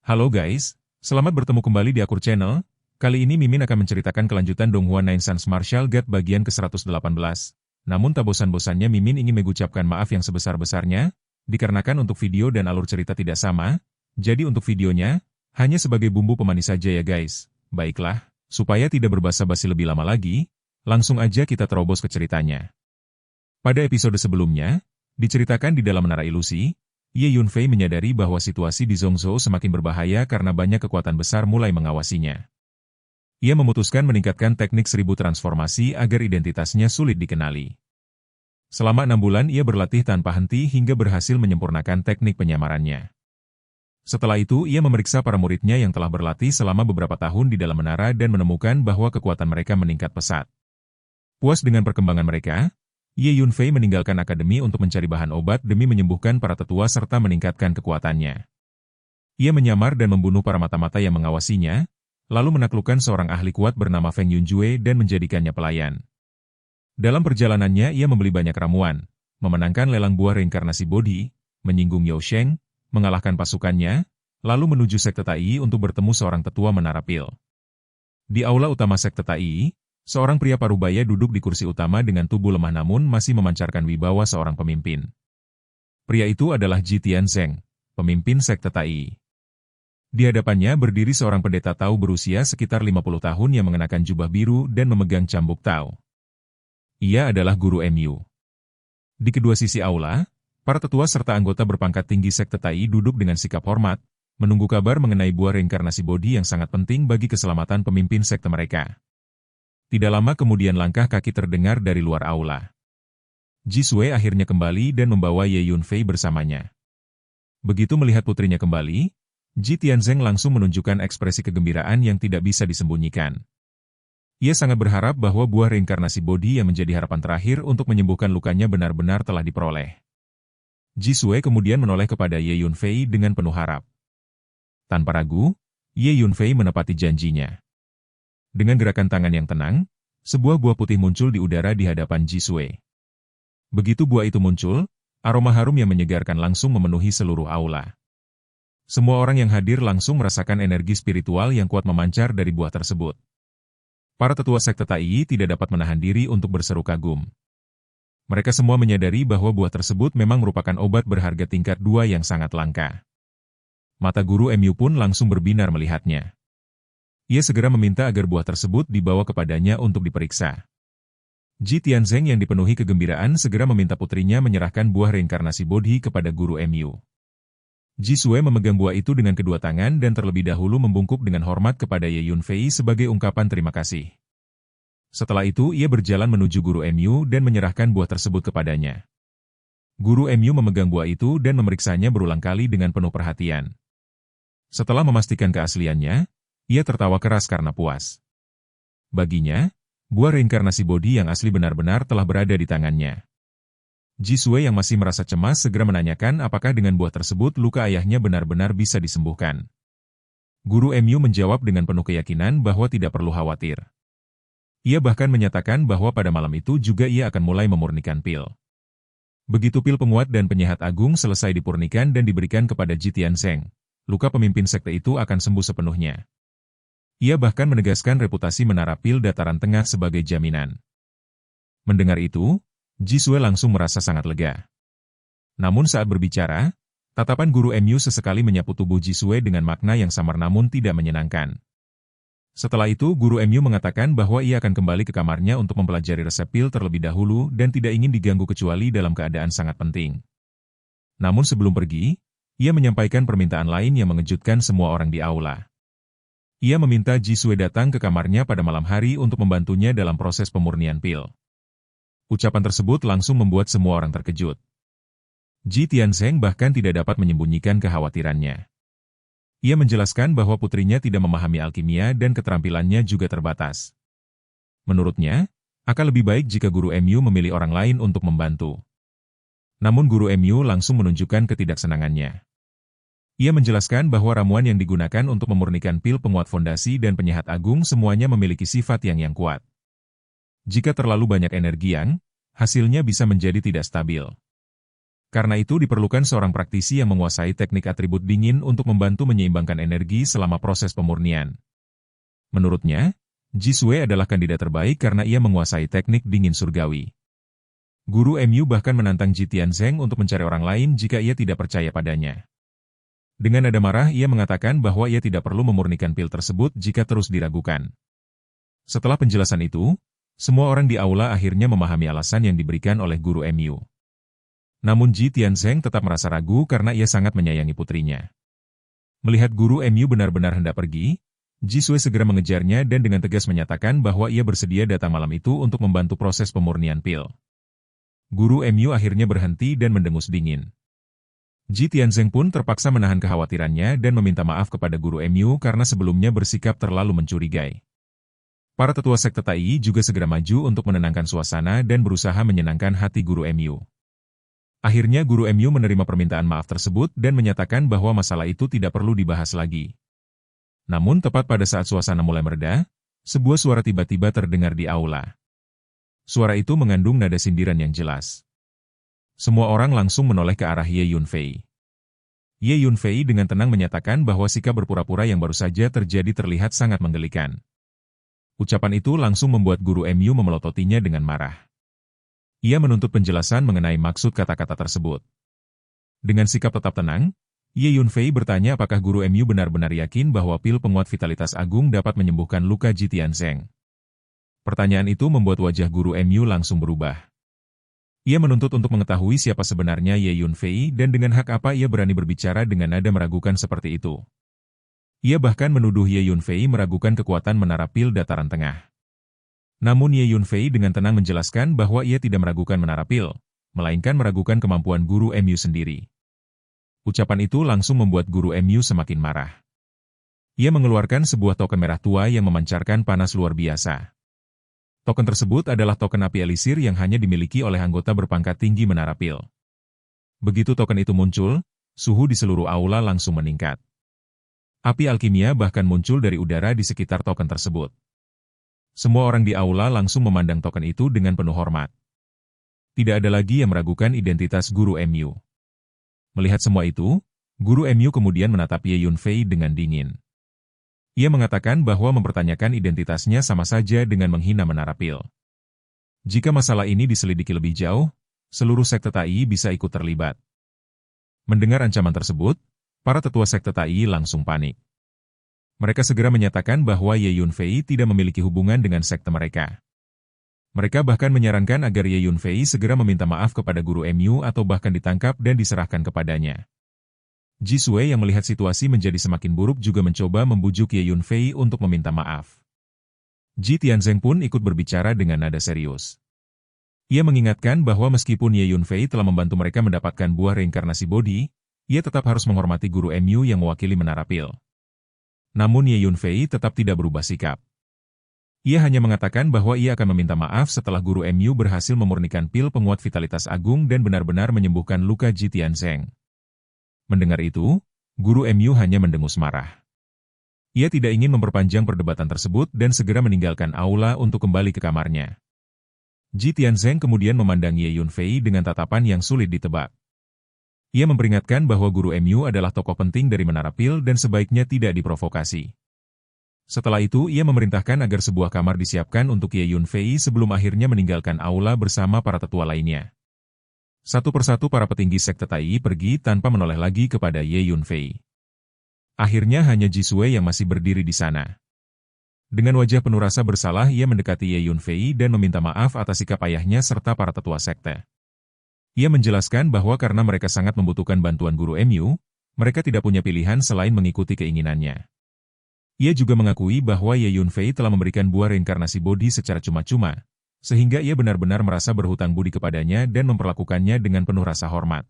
Halo guys, selamat bertemu kembali di Akur Channel. Kali ini Mimin akan menceritakan kelanjutan Donghua Nine Sons Martial God bagian ke-118. Namun tak bosan-bosannya Mimin ingin mengucapkan maaf yang sebesar-besarnya, dikarenakan untuk video dan alur cerita tidak sama, jadi untuk videonya, hanya sebagai bumbu pemanis saja ya guys. Baiklah, supaya tidak berbasa-basi lebih lama lagi, langsung aja kita terobos ke ceritanya. Pada episode sebelumnya, diceritakan di dalam menara ilusi, Ye Yunfei menyadari bahwa situasi di Zhongzhou semakin berbahaya karena banyak kekuatan besar mulai mengawasinya. Ia memutuskan meningkatkan teknik 1000 transformasi agar identitasnya sulit dikenali. Selama 6 bulan ia berlatih tanpa henti hingga berhasil menyempurnakan teknik penyamarannya. Setelah itu ia memeriksa para muridnya yang telah berlatih selama beberapa tahun di dalam menara dan menemukan bahwa kekuatan mereka meningkat pesat. Puas dengan perkembangan mereka, Ye Yunfei meninggalkan akademi untuk mencari bahan obat demi menyembuhkan para tetua serta meningkatkan kekuatannya. Ia menyamar dan membunuh para mata-mata yang mengawasinya, lalu menaklukkan seorang ahli kuat bernama Feng Yunjue dan menjadikannya pelayan. Dalam perjalanannya ia membeli banyak ramuan, memenangkan lelang buah reinkarnasi Bodhi, menyinggung Yao Sheng, mengalahkan pasukannya, lalu menuju sekte Tai untuk bertemu seorang tetua menara pil. Di aula utama sekte Tai, seorang pria parubaya duduk di kursi utama dengan tubuh lemah namun masih memancarkan wibawa seorang pemimpin. Pria itu adalah Ji Tianzeng, pemimpin sekte Tai. Di hadapannya berdiri seorang pendeta Tao berusia sekitar 50 tahun yang mengenakan jubah biru dan memegang cambuk Tao. Ia adalah guru MU. Di kedua sisi aula, para tetua serta anggota berpangkat tinggi sekte Tai duduk dengan sikap hormat, menunggu kabar mengenai buah reinkarnasi Bodhi yang sangat penting bagi keselamatan pemimpin sekte mereka. Tidak lama kemudian langkah kaki terdengar dari luar aula. Ji Sui akhirnya kembali dan membawa Ye Yunfei bersamanya. Begitu melihat putrinya kembali, Ji Tianzeng langsung menunjukkan ekspresi kegembiraan yang tidak bisa disembunyikan. Ia sangat berharap bahwa buah reinkarnasi Bodhi yang menjadi harapan terakhir untuk menyembuhkan lukanya benar-benar telah diperoleh. Ji Sui kemudian menoleh kepada Ye Yunfei dengan penuh harap. Tanpa ragu, Ye Yunfei menepati janjinya. Dengan gerakan tangan yang tenang, sebuah buah putih muncul di udara di hadapan Ji Sui. Begitu buah itu muncul, aroma harum yang menyegarkan langsung memenuhi seluruh aula. Semua orang yang hadir langsung merasakan energi spiritual yang kuat memancar dari buah tersebut. Para tetua sekte Tai tidak dapat menahan diri untuk berseru kagum. Mereka semua menyadari bahwa buah tersebut memang merupakan obat berharga tingkat 2 yang sangat langka. Mata guru MU pun langsung berbinar melihatnya. Ia segera meminta agar buah tersebut dibawa kepadanya untuk diperiksa. Ji Tianzeng yang dipenuhi kegembiraan segera meminta putrinya menyerahkan buah reinkarnasi Bodhi kepada guru MU. Ji Sui memegang buah itu dengan kedua tangan dan terlebih dahulu membungkuk dengan hormat kepada Ye Yunfei sebagai ungkapan terima kasih. Setelah itu ia berjalan menuju guru MU dan menyerahkan buah tersebut kepadanya. Guru MU memegang buah itu dan memeriksanya berulang kali dengan penuh perhatian. Setelah memastikan keasliannya, ia tertawa keras karena puas. Baginya, buah reinkarnasi Bodhi yang asli benar-benar telah berada di tangannya. Ji Sui yang masih merasa cemas segera menanyakan apakah dengan buah tersebut luka ayahnya benar-benar bisa disembuhkan. Guru MU menjawab dengan penuh keyakinan bahwa tidak perlu khawatir. Ia bahkan menyatakan bahwa pada malam itu juga ia akan mulai memurnikan pil. Begitu pil penguat dan penyehat agung selesai dipurnikan dan diberikan kepada Ji Tianzeng, luka pemimpin sekte itu akan sembuh sepenuhnya. Ia bahkan menegaskan reputasi menara pil dataran tengah sebagai jaminan. Mendengar itu, Ji Sui langsung merasa sangat lega. Namun saat berbicara, tatapan guru MU sesekali menyapu tubuh Ji Sui dengan makna yang samar namun tidak menyenangkan. Setelah itu guru MU mengatakan bahwa ia akan kembali ke kamarnya untuk mempelajari resep pil terlebih dahulu dan tidak ingin diganggu kecuali dalam keadaan sangat penting. Namun sebelum pergi, ia menyampaikan permintaan lain yang mengejutkan semua orang di aula. Ia meminta Ji Sui datang ke kamarnya pada malam hari untuk membantunya dalam proses pemurnian pil. Ucapan tersebut langsung membuat semua orang terkejut. Ji Tianzeng bahkan tidak dapat menyembunyikan kekhawatirannya. Ia menjelaskan bahwa putrinya tidak memahami alkimia dan keterampilannya juga terbatas. Menurutnya, akan lebih baik jika guru MU memilih orang lain untuk membantu. Namun guru MU langsung menunjukkan ketidaksenangannya. Ia menjelaskan bahwa ramuan yang digunakan untuk memurnikan pil penguat fondasi dan penyehat agung semuanya memiliki sifat yang kuat. Jika terlalu banyak energi yang, hasilnya bisa menjadi tidak stabil. Karena itu diperlukan seorang praktisi yang menguasai teknik atribut dingin untuk membantu menyeimbangkan energi selama proses pemurnian. Menurutnya, Jisue adalah kandidat terbaik karena ia menguasai teknik dingin surgawi. Guru MU bahkan menantang Ji Tianzeng untuk mencari orang lain jika ia tidak percaya padanya. Dengan nada marah ia mengatakan bahwa ia tidak perlu memurnikan pil tersebut jika terus diragukan. Setelah penjelasan itu, semua orang di aula akhirnya memahami alasan yang diberikan oleh guru MU. Namun Ji Tianzeng tetap merasa ragu karena ia sangat menyayangi putrinya. Melihat guru MU benar-benar hendak pergi, Jisue segera mengejarnya dan dengan tegas menyatakan bahwa ia bersedia datang malam itu untuk membantu proses pemurnian pil. Guru MU akhirnya berhenti dan mendengus dingin. Ji Tianzeng pun terpaksa menahan kekhawatirannya dan meminta maaf kepada guru MU karena sebelumnya bersikap terlalu mencurigai. Para tetua sekte Tai juga segera maju untuk menenangkan suasana dan berusaha menyenangkan hati guru MU. Akhirnya guru MU menerima permintaan maaf tersebut dan menyatakan bahwa masalah itu tidak perlu dibahas lagi. Namun tepat pada saat suasana mulai mereda, sebuah suara tiba-tiba terdengar di aula. Suara itu mengandung nada sindiran yang jelas. Semua orang langsung menoleh ke arah Ye Yunfei. Ye Yunfei dengan tenang menyatakan bahwa sikap berpura-pura yang baru saja terjadi terlihat sangat menggelikan. Ucapan itu langsung membuat guru MU memelototinya dengan marah. Ia menuntut penjelasan mengenai maksud kata-kata tersebut. Dengan sikap tetap tenang, Ye Yunfei bertanya apakah guru MU benar-benar yakin bahwa pil penguat vitalitas agung dapat menyembuhkan luka Ji Tianzeng. Pertanyaan itu membuat wajah guru MU langsung berubah. Ia menuntut untuk mengetahui siapa sebenarnya Ye Yunfei dan dengan hak apa ia berani berbicara dengan nada meragukan seperti itu. Ia bahkan menuduh Ye Yunfei meragukan kekuatan menara pil dataran tengah. Namun Ye Yunfei dengan tenang menjelaskan bahwa ia tidak meragukan menara pil, melainkan meragukan kemampuan guru MU sendiri. Ucapan itu langsung membuat guru MU semakin marah. Ia mengeluarkan sebuah token merah tua yang memancarkan panas luar biasa. Token tersebut adalah token api elisir yang hanya dimiliki oleh anggota berpangkat tinggi menara pil. Begitu token itu muncul, suhu di seluruh aula langsung meningkat. Api alkimia bahkan muncul dari udara di sekitar token tersebut. Semua orang di aula langsung memandang token itu dengan penuh hormat. Tidak ada lagi yang meragukan identitas guru MU. Melihat semua itu, guru MU kemudian menatap Ye Yunfei dengan dingin. Ia mengatakan bahwa mempertanyakan identitasnya sama saja dengan menghina menara pil. Jika masalah ini diselidiki lebih jauh, seluruh sekte Tai bisa ikut terlibat. Mendengar ancaman tersebut, para tetua sekte Tai langsung panik. Mereka segera menyatakan bahwa Ye Yunfei tidak memiliki hubungan dengan sekte mereka. Mereka bahkan menyarankan agar Ye Yunfei segera meminta maaf kepada guru MU atau bahkan ditangkap dan diserahkan kepadanya. Jisue yang melihat situasi menjadi semakin buruk juga mencoba membujuk Ye Yunfei untuk meminta maaf. Ji Tianzeng pun ikut berbicara dengan nada serius. Ia mengingatkan bahwa meskipun Ye Yunfei telah membantu mereka mendapatkan buah reinkarnasi bodi, ia tetap harus menghormati guru MU yang mewakili menara pil. Namun Ye Yunfei tetap tidak berubah sikap. Ia hanya mengatakan bahwa ia akan meminta maaf setelah guru MU berhasil memurnikan pil penguat vitalitas agung dan benar-benar menyembuhkan luka Ji Tianzeng. Mendengar itu, guru MU hanya mendengus marah. Ia tidak ingin memperpanjang perdebatan tersebut dan segera meninggalkan aula untuk kembali ke kamarnya. Ji Tianzeng kemudian memandang Ye Yunfei dengan tatapan yang sulit ditebak. Ia memperingatkan bahwa guru MU adalah tokoh penting dari menara pil dan sebaiknya tidak diprovokasi. Setelah itu ia memerintahkan agar sebuah kamar disiapkan untuk Ye Yunfei sebelum akhirnya meninggalkan aula bersama para tetua lainnya. Satu persatu para petinggi sekte Tai pergi tanpa menoleh lagi kepada Ye Yunfei. Akhirnya hanya Jisue yang masih berdiri di sana. Dengan wajah penuh rasa bersalah ia mendekati Ye Yunfei dan meminta maaf atas sikap ayahnya serta para tetua sekte. Ia menjelaskan bahwa karena mereka sangat membutuhkan bantuan guru MU, mereka tidak punya pilihan selain mengikuti keinginannya. Ia juga mengakui bahwa Ye Yunfei telah memberikan buah reinkarnasi bodi secara cuma-cuma, sehingga ia benar-benar merasa berhutang budi kepadanya dan memperlakukannya dengan penuh rasa hormat.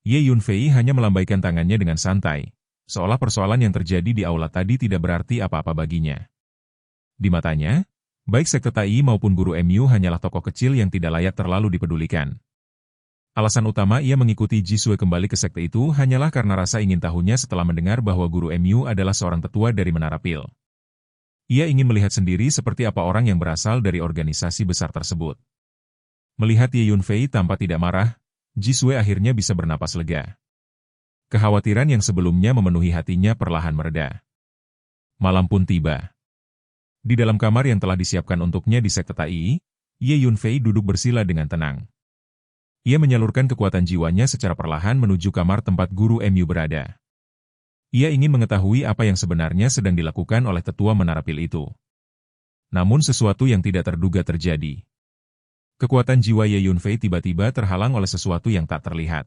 Ye Yunfei hanya melambaikan tangannya dengan santai, seolah persoalan yang terjadi di aula tadi tidak berarti apa-apa baginya. Di matanya, baik sekte Tai maupun guru MU hanyalah tokoh kecil yang tidak layak terlalu dipedulikan. Alasan utama ia mengikuti Jisue kembali ke sekte itu hanyalah karena rasa ingin tahunya setelah mendengar bahwa guru MU adalah seorang tetua dari menara pil. Ia ingin melihat sendiri seperti apa orang yang berasal dari organisasi besar tersebut. Melihat Ye Yunfei tampak tidak marah, Jisue akhirnya bisa bernapas lega. Kekhawatiran yang sebelumnya memenuhi hatinya perlahan mereda. Malam pun tiba. Di dalam kamar yang telah disiapkan untuknya di sekte Tai, Ye Yunfei duduk bersila dengan tenang. Ia menyalurkan kekuatan jiwanya secara perlahan menuju kamar tempat guru MU berada. Ia ingin mengetahui apa yang sebenarnya sedang dilakukan oleh tetua menara pil itu. Namun sesuatu yang tidak terduga terjadi. Kekuatan jiwa Ye Yunfei tiba-tiba terhalang oleh sesuatu yang tak terlihat.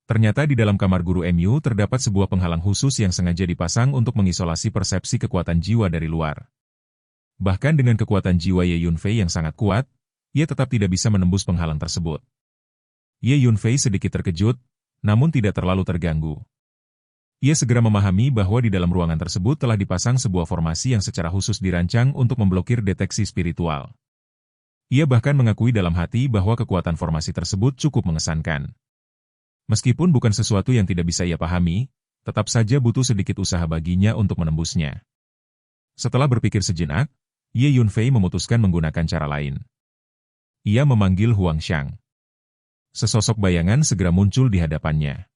Ternyata di dalam kamar guru MU terdapat sebuah penghalang khusus yang sengaja dipasang untuk mengisolasi persepsi kekuatan jiwa dari luar. Bahkan dengan kekuatan jiwa Ye Yunfei yang sangat kuat, ia tetap tidak bisa menembus penghalang tersebut. Ye Yunfei sedikit terkejut, namun tidak terlalu terganggu. Ia segera memahami bahwa di dalam ruangan tersebut telah dipasang sebuah formasi yang secara khusus dirancang untuk memblokir deteksi spiritual. Ia bahkan mengakui dalam hati bahwa kekuatan formasi tersebut cukup mengesankan. Meskipun bukan sesuatu yang tidak bisa ia pahami, tetap saja butuh sedikit usaha baginya untuk menembusnya. Setelah berpikir sejenak, Ye Yunfei memutuskan menggunakan cara lain. Ia memanggil Huang Xiang. Sesosok bayangan segera muncul di hadapannya.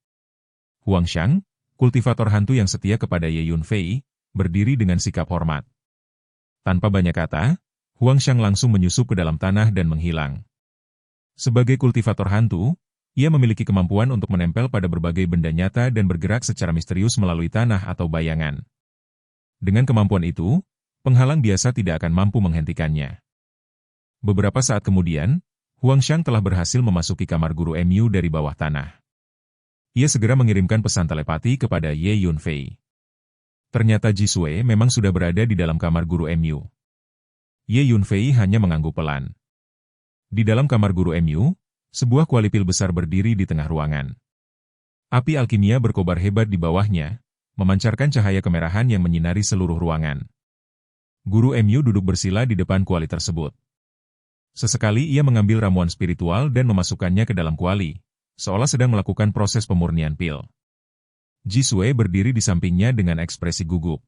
Huang Xiang, kultivator hantu yang setia kepada Ye Yunfei, berdiri dengan sikap hormat. Tanpa banyak kata, Huang Xiang langsung menyusup ke dalam tanah dan menghilang. Sebagai kultivator hantu, ia memiliki kemampuan untuk menempel pada berbagai benda nyata dan bergerak secara misterius melalui tanah atau bayangan. Dengan kemampuan itu, penghalang biasa tidak akan mampu menghentikannya. Beberapa saat kemudian, Huang Xiang telah berhasil memasuki kamar guru MU dari bawah tanah. Ia segera mengirimkan pesan telepati kepada Ye Yunfei. Ternyata Jisue memang sudah berada di dalam kamar guru MU. Ye Yunfei hanya mengangguk pelan. Di dalam kamar guru MU, sebuah kuali pil besar berdiri di tengah ruangan. Api alkimia berkobar hebat di bawahnya, memancarkan cahaya kemerahan yang menyinari seluruh ruangan. Guru MU duduk bersila di depan kuali tersebut. Sesekali ia mengambil ramuan spiritual dan memasukkannya ke dalam kuali, seolah sedang melakukan proses pemurnian pil. Jisue berdiri di sampingnya dengan ekspresi gugup.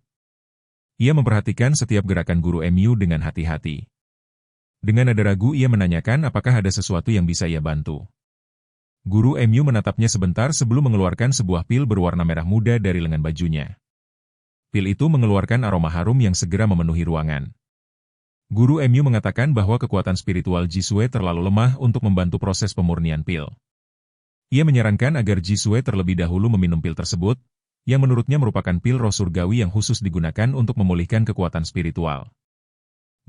Ia memperhatikan setiap gerakan guru MU dengan hati-hati. Dengan nada ragu ia menanyakan apakah ada sesuatu yang bisa ia bantu. Guru MU menatapnya sebentar sebelum mengeluarkan sebuah pil berwarna merah muda dari lengan bajunya. Pil itu mengeluarkan aroma harum yang segera memenuhi ruangan. Guru MU mengatakan bahwa kekuatan spiritual Jisue terlalu lemah untuk membantu proses pemurnian pil. Ia menyarankan agar Jisue terlebih dahulu meminum pil tersebut, yang menurutnya merupakan pil roh surgawi yang khusus digunakan untuk memulihkan kekuatan spiritual.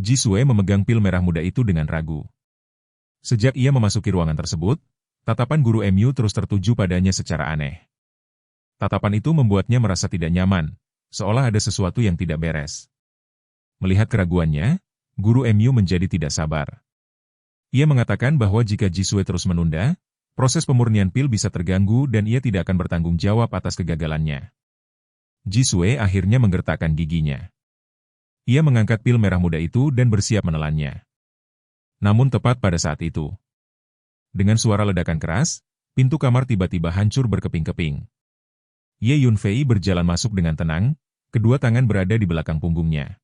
Jisue memegang pil merah muda itu dengan ragu. Sejak ia memasuki ruangan tersebut, tatapan guru MU terus tertuju padanya secara aneh. Tatapan itu membuatnya merasa tidak nyaman, seolah ada sesuatu yang tidak beres. Melihat keraguannya, guru MU menjadi tidak sabar. Ia mengatakan bahwa jika Jisue terus menunda, proses pemurnian pil bisa terganggu dan ia tidak akan bertanggung jawab atas kegagalannya. Jisue akhirnya menggertakkan giginya. Ia mengangkat pil merah muda itu dan bersiap menelannya. Namun tepat pada saat itu, dengan suara ledakan keras, pintu kamar tiba-tiba hancur berkeping-keping. Ye Yunfei berjalan masuk dengan tenang, kedua tangan berada di belakang punggungnya.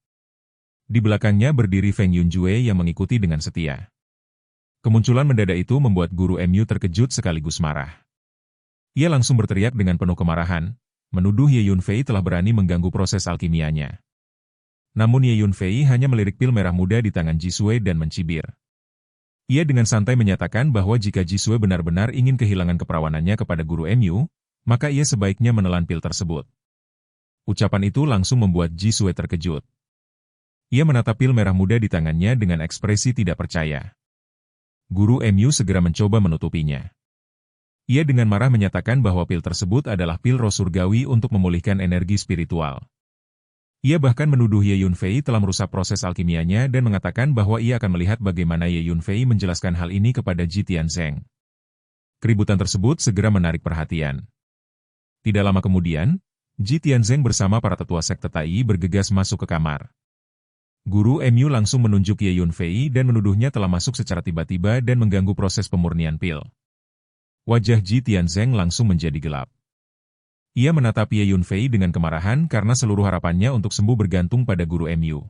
Di belakangnya berdiri Feng Yunjue yang mengikuti dengan setia. Kemunculan mendadak itu membuat guru MU terkejut sekaligus marah. Ia langsung berteriak dengan penuh kemarahan, menuduh Ye Yunfei telah berani mengganggu proses alkimianya. Namun Ye Yunfei hanya melirik pil merah muda di tangan Jisue dan mencibir. Ia dengan santai menyatakan bahwa jika Jisue benar-benar ingin kehilangan keperawanannya kepada guru MU, maka ia sebaiknya menelan pil tersebut. Ucapan itu langsung membuat Jisue terkejut. Ia menatap pil merah muda di tangannya dengan ekspresi tidak percaya. Guru MU segera mencoba menutupinya. Ia dengan marah menyatakan bahwa pil tersebut adalah pil roh surgawi untuk memulihkan energi spiritual. Ia bahkan menuduh Ye Yunfei telah merusak proses alkimianya dan mengatakan bahwa ia akan melihat bagaimana Ye Yunfei menjelaskan hal ini kepada Ji Tianzeng. Keributan tersebut segera menarik perhatian. Tidak lama kemudian, Ji Tianzeng bersama para tetua sekte Tai bergegas masuk ke kamar. Guru MU langsung menunjuk Ye Yunfei dan menuduhnya telah masuk secara tiba-tiba dan mengganggu proses pemurnian pil. Wajah Ji Tianzeng langsung menjadi gelap. Ia menatap Ye Yunfei dengan kemarahan karena seluruh harapannya untuk sembuh bergantung pada guru MU.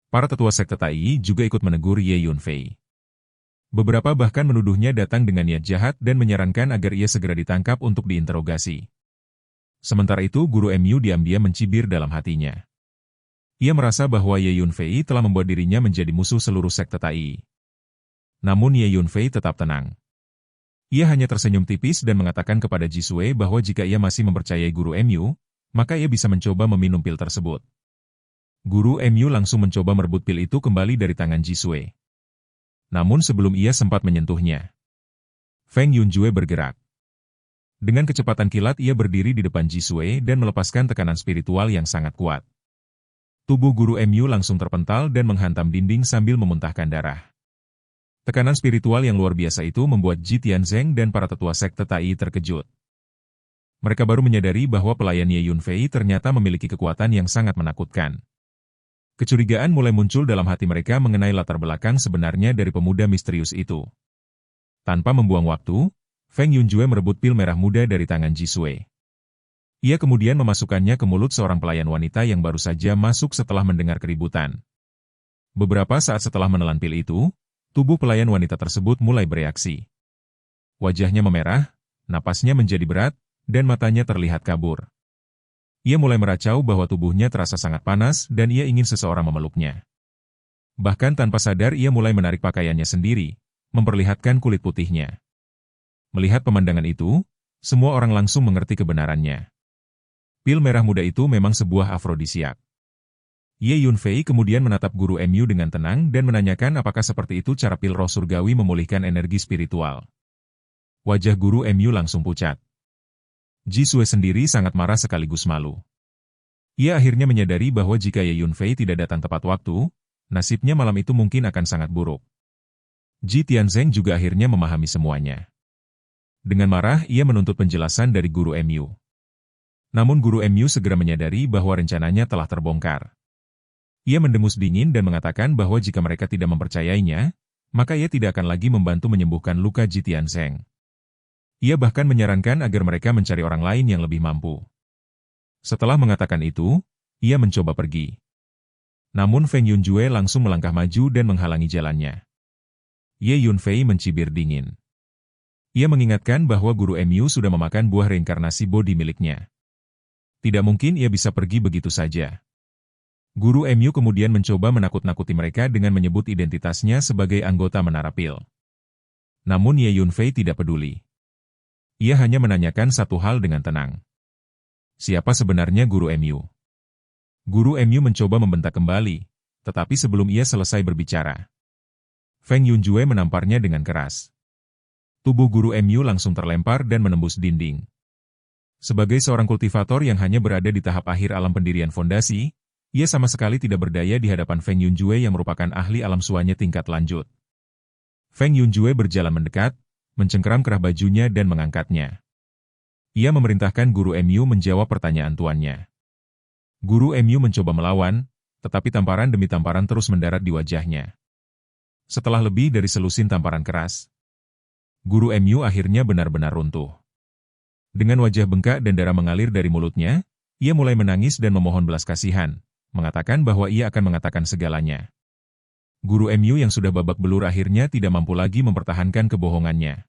Para tetua sekte Tai juga ikut menegur Ye Yunfei. Beberapa bahkan menuduhnya datang dengan niat jahat dan menyarankan agar ia segera ditangkap untuk diinterogasi. Sementara itu, guru MU diam-diam mencibir dalam hatinya. Ia merasa bahwa Ye Yunfei telah membuat dirinya menjadi musuh seluruh sekte Tai. Namun Ye Yunfei tetap tenang. Ia hanya tersenyum tipis dan mengatakan kepada Jisue bahwa jika ia masih mempercayai guru MU, maka ia bisa mencoba meminum pil tersebut. Guru MU langsung mencoba merebut pil itu kembali dari tangan Jisue. Namun sebelum ia sempat menyentuhnya, Feng Yunjue bergerak. Dengan kecepatan kilat ia berdiri di depan Jisue dan melepaskan tekanan spiritual yang sangat kuat. Tubuh guru MU langsung terpental dan menghantam dinding sambil memuntahkan darah. Tekanan spiritual yang luar biasa itu membuat Ji Tianzeng dan para tetua sekte Tai terkejut. Mereka baru menyadari bahwa pelayan Ye Yunfei ternyata memiliki kekuatan yang sangat menakutkan. Kecurigaan mulai muncul dalam hati mereka mengenai latar belakang sebenarnya dari pemuda misterius itu. Tanpa membuang waktu, Feng Yunjue merebut pil merah muda dari tangan Jisue. Ia kemudian memasukkannya ke mulut seorang pelayan wanita yang baru saja masuk setelah mendengar keributan. Beberapa saat setelah menelan pil itu, tubuh pelayan wanita tersebut mulai bereaksi. Wajahnya memerah, napasnya menjadi berat, dan matanya terlihat kabur. Ia mulai meracau bahwa tubuhnya terasa sangat panas dan ia ingin seseorang memeluknya. Bahkan tanpa sadar ia mulai menarik pakaiannya sendiri, memperlihatkan kulit putihnya. Melihat pemandangan itu, semua orang langsung mengerti kebenarannya. Pil merah muda itu memang sebuah afrodisiak. Ye Yunfei kemudian menatap guru MU dengan tenang dan menanyakan apakah seperti itu cara pil roh surgawi memulihkan energi spiritual. Wajah guru MU langsung pucat. Jisue sendiri sangat marah sekaligus malu. Ia akhirnya menyadari bahwa jika Ye Yunfei tidak datang tepat waktu, nasibnya malam itu mungkin akan sangat buruk. Ji Tianzeng juga akhirnya memahami semuanya. Dengan marah, ia menuntut penjelasan dari guru MU. Namun guru MU segera menyadari bahwa rencananya telah terbongkar. Ia mendengus dingin dan mengatakan bahwa jika mereka tidak mempercayainya, maka ia tidak akan lagi membantu menyembuhkan luka Ji Tianzeng. Ia bahkan menyarankan agar mereka mencari orang lain yang lebih mampu. Setelah mengatakan itu, ia mencoba pergi. Namun Feng Yunjue langsung melangkah maju dan menghalangi jalannya. Ye Yunfei mencibir dingin. Ia mengingatkan bahwa guru MU sudah memakan buah reinkarnasi bodi miliknya. Tidak mungkin ia bisa pergi begitu saja. Guru MU kemudian mencoba menakut-nakuti mereka dengan menyebut identitasnya sebagai anggota Menara Pil. Namun Ye Yunfei tidak peduli. Ia hanya menanyakan satu hal dengan tenang. Siapa sebenarnya guru MU? Guru MU mencoba membentak kembali, tetapi sebelum ia selesai berbicara, Feng Yunjue menamparnya dengan keras. Tubuh guru MU langsung terlempar dan menembus dinding. Sebagai seorang kultivator yang hanya berada di tahap akhir alam pendirian fondasi, ia sama sekali tidak berdaya di hadapan Feng Yunjue yang merupakan ahli alam suanya tingkat lanjut. Feng Yunjue berjalan mendekat, mencengkeram kerah bajunya dan mengangkatnya. Ia memerintahkan guru MU menjawab pertanyaan tuannya. Guru MU mencoba melawan, tetapi tamparan demi tamparan terus mendarat di wajahnya. Setelah lebih dari selusin tamparan keras, guru MU akhirnya benar-benar runtuh. Dengan wajah bengkak dan darah mengalir dari mulutnya, ia mulai menangis dan memohon belas kasihan, mengatakan bahwa ia akan mengatakan segalanya. Guru MU yang sudah babak belur akhirnya tidak mampu lagi mempertahankan kebohongannya.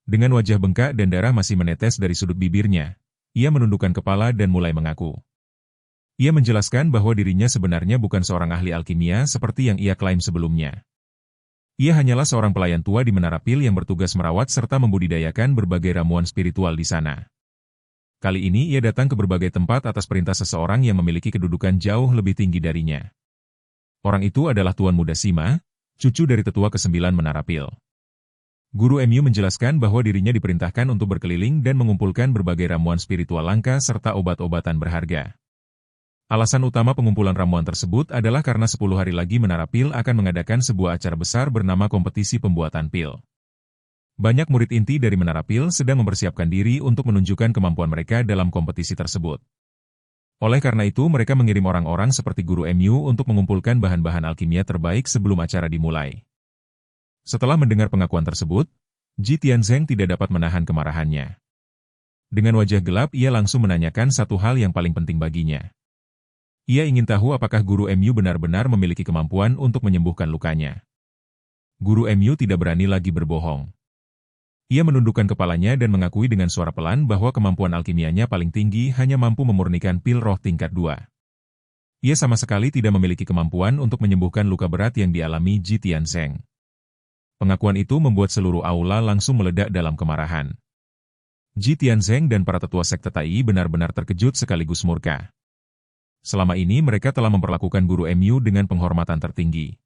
Dengan wajah bengkak dan darah masih menetes dari sudut bibirnya, ia menundukkan kepala dan mulai mengaku. Ia menjelaskan bahwa dirinya sebenarnya bukan seorang ahli alkimia seperti yang ia klaim sebelumnya. Ia hanyalah seorang pelayan tua di Menara Pil yang bertugas merawat serta membudidayakan berbagai ramuan spiritual di sana. Kali ini ia datang ke berbagai tempat atas perintah seseorang yang memiliki kedudukan jauh lebih tinggi darinya. Orang itu adalah Tuan Muda Sima, cucu dari tetua ke-9 Menara Pil. Guru MU menjelaskan bahwa dirinya diperintahkan untuk berkeliling dan mengumpulkan berbagai ramuan spiritual langka serta obat-obatan berharga. Alasan utama pengumpulan ramuan tersebut adalah karena 10 hari lagi Menara Pil akan mengadakan sebuah acara besar bernama kompetisi pembuatan pil. Banyak murid inti dari Menara Pil sedang mempersiapkan diri untuk menunjukkan kemampuan mereka dalam kompetisi tersebut. Oleh karena itu mereka mengirim orang-orang seperti guru MU untuk mengumpulkan bahan-bahan alkimia terbaik sebelum acara dimulai. Setelah mendengar pengakuan tersebut, Ji Tianzeng tidak dapat menahan kemarahannya. Dengan wajah gelap ia langsung menanyakan satu hal yang paling penting baginya. Ia ingin tahu apakah guru MU benar-benar memiliki kemampuan untuk menyembuhkan lukanya. Guru MU tidak berani lagi berbohong. Ia menundukkan kepalanya dan mengakui dengan suara pelan bahwa kemampuan alkimianya paling tinggi hanya mampu memurnikan pil roh tingkat 2. Ia sama sekali tidak memiliki kemampuan untuk menyembuhkan luka berat yang dialami Ji Tianzeng. Pengakuan itu membuat seluruh aula langsung meledak dalam kemarahan. Ji Tianzeng dan para tetua sekte Tai benar-benar terkejut sekaligus murka. Selama ini mereka telah memperlakukan guru MU dengan penghormatan tertinggi.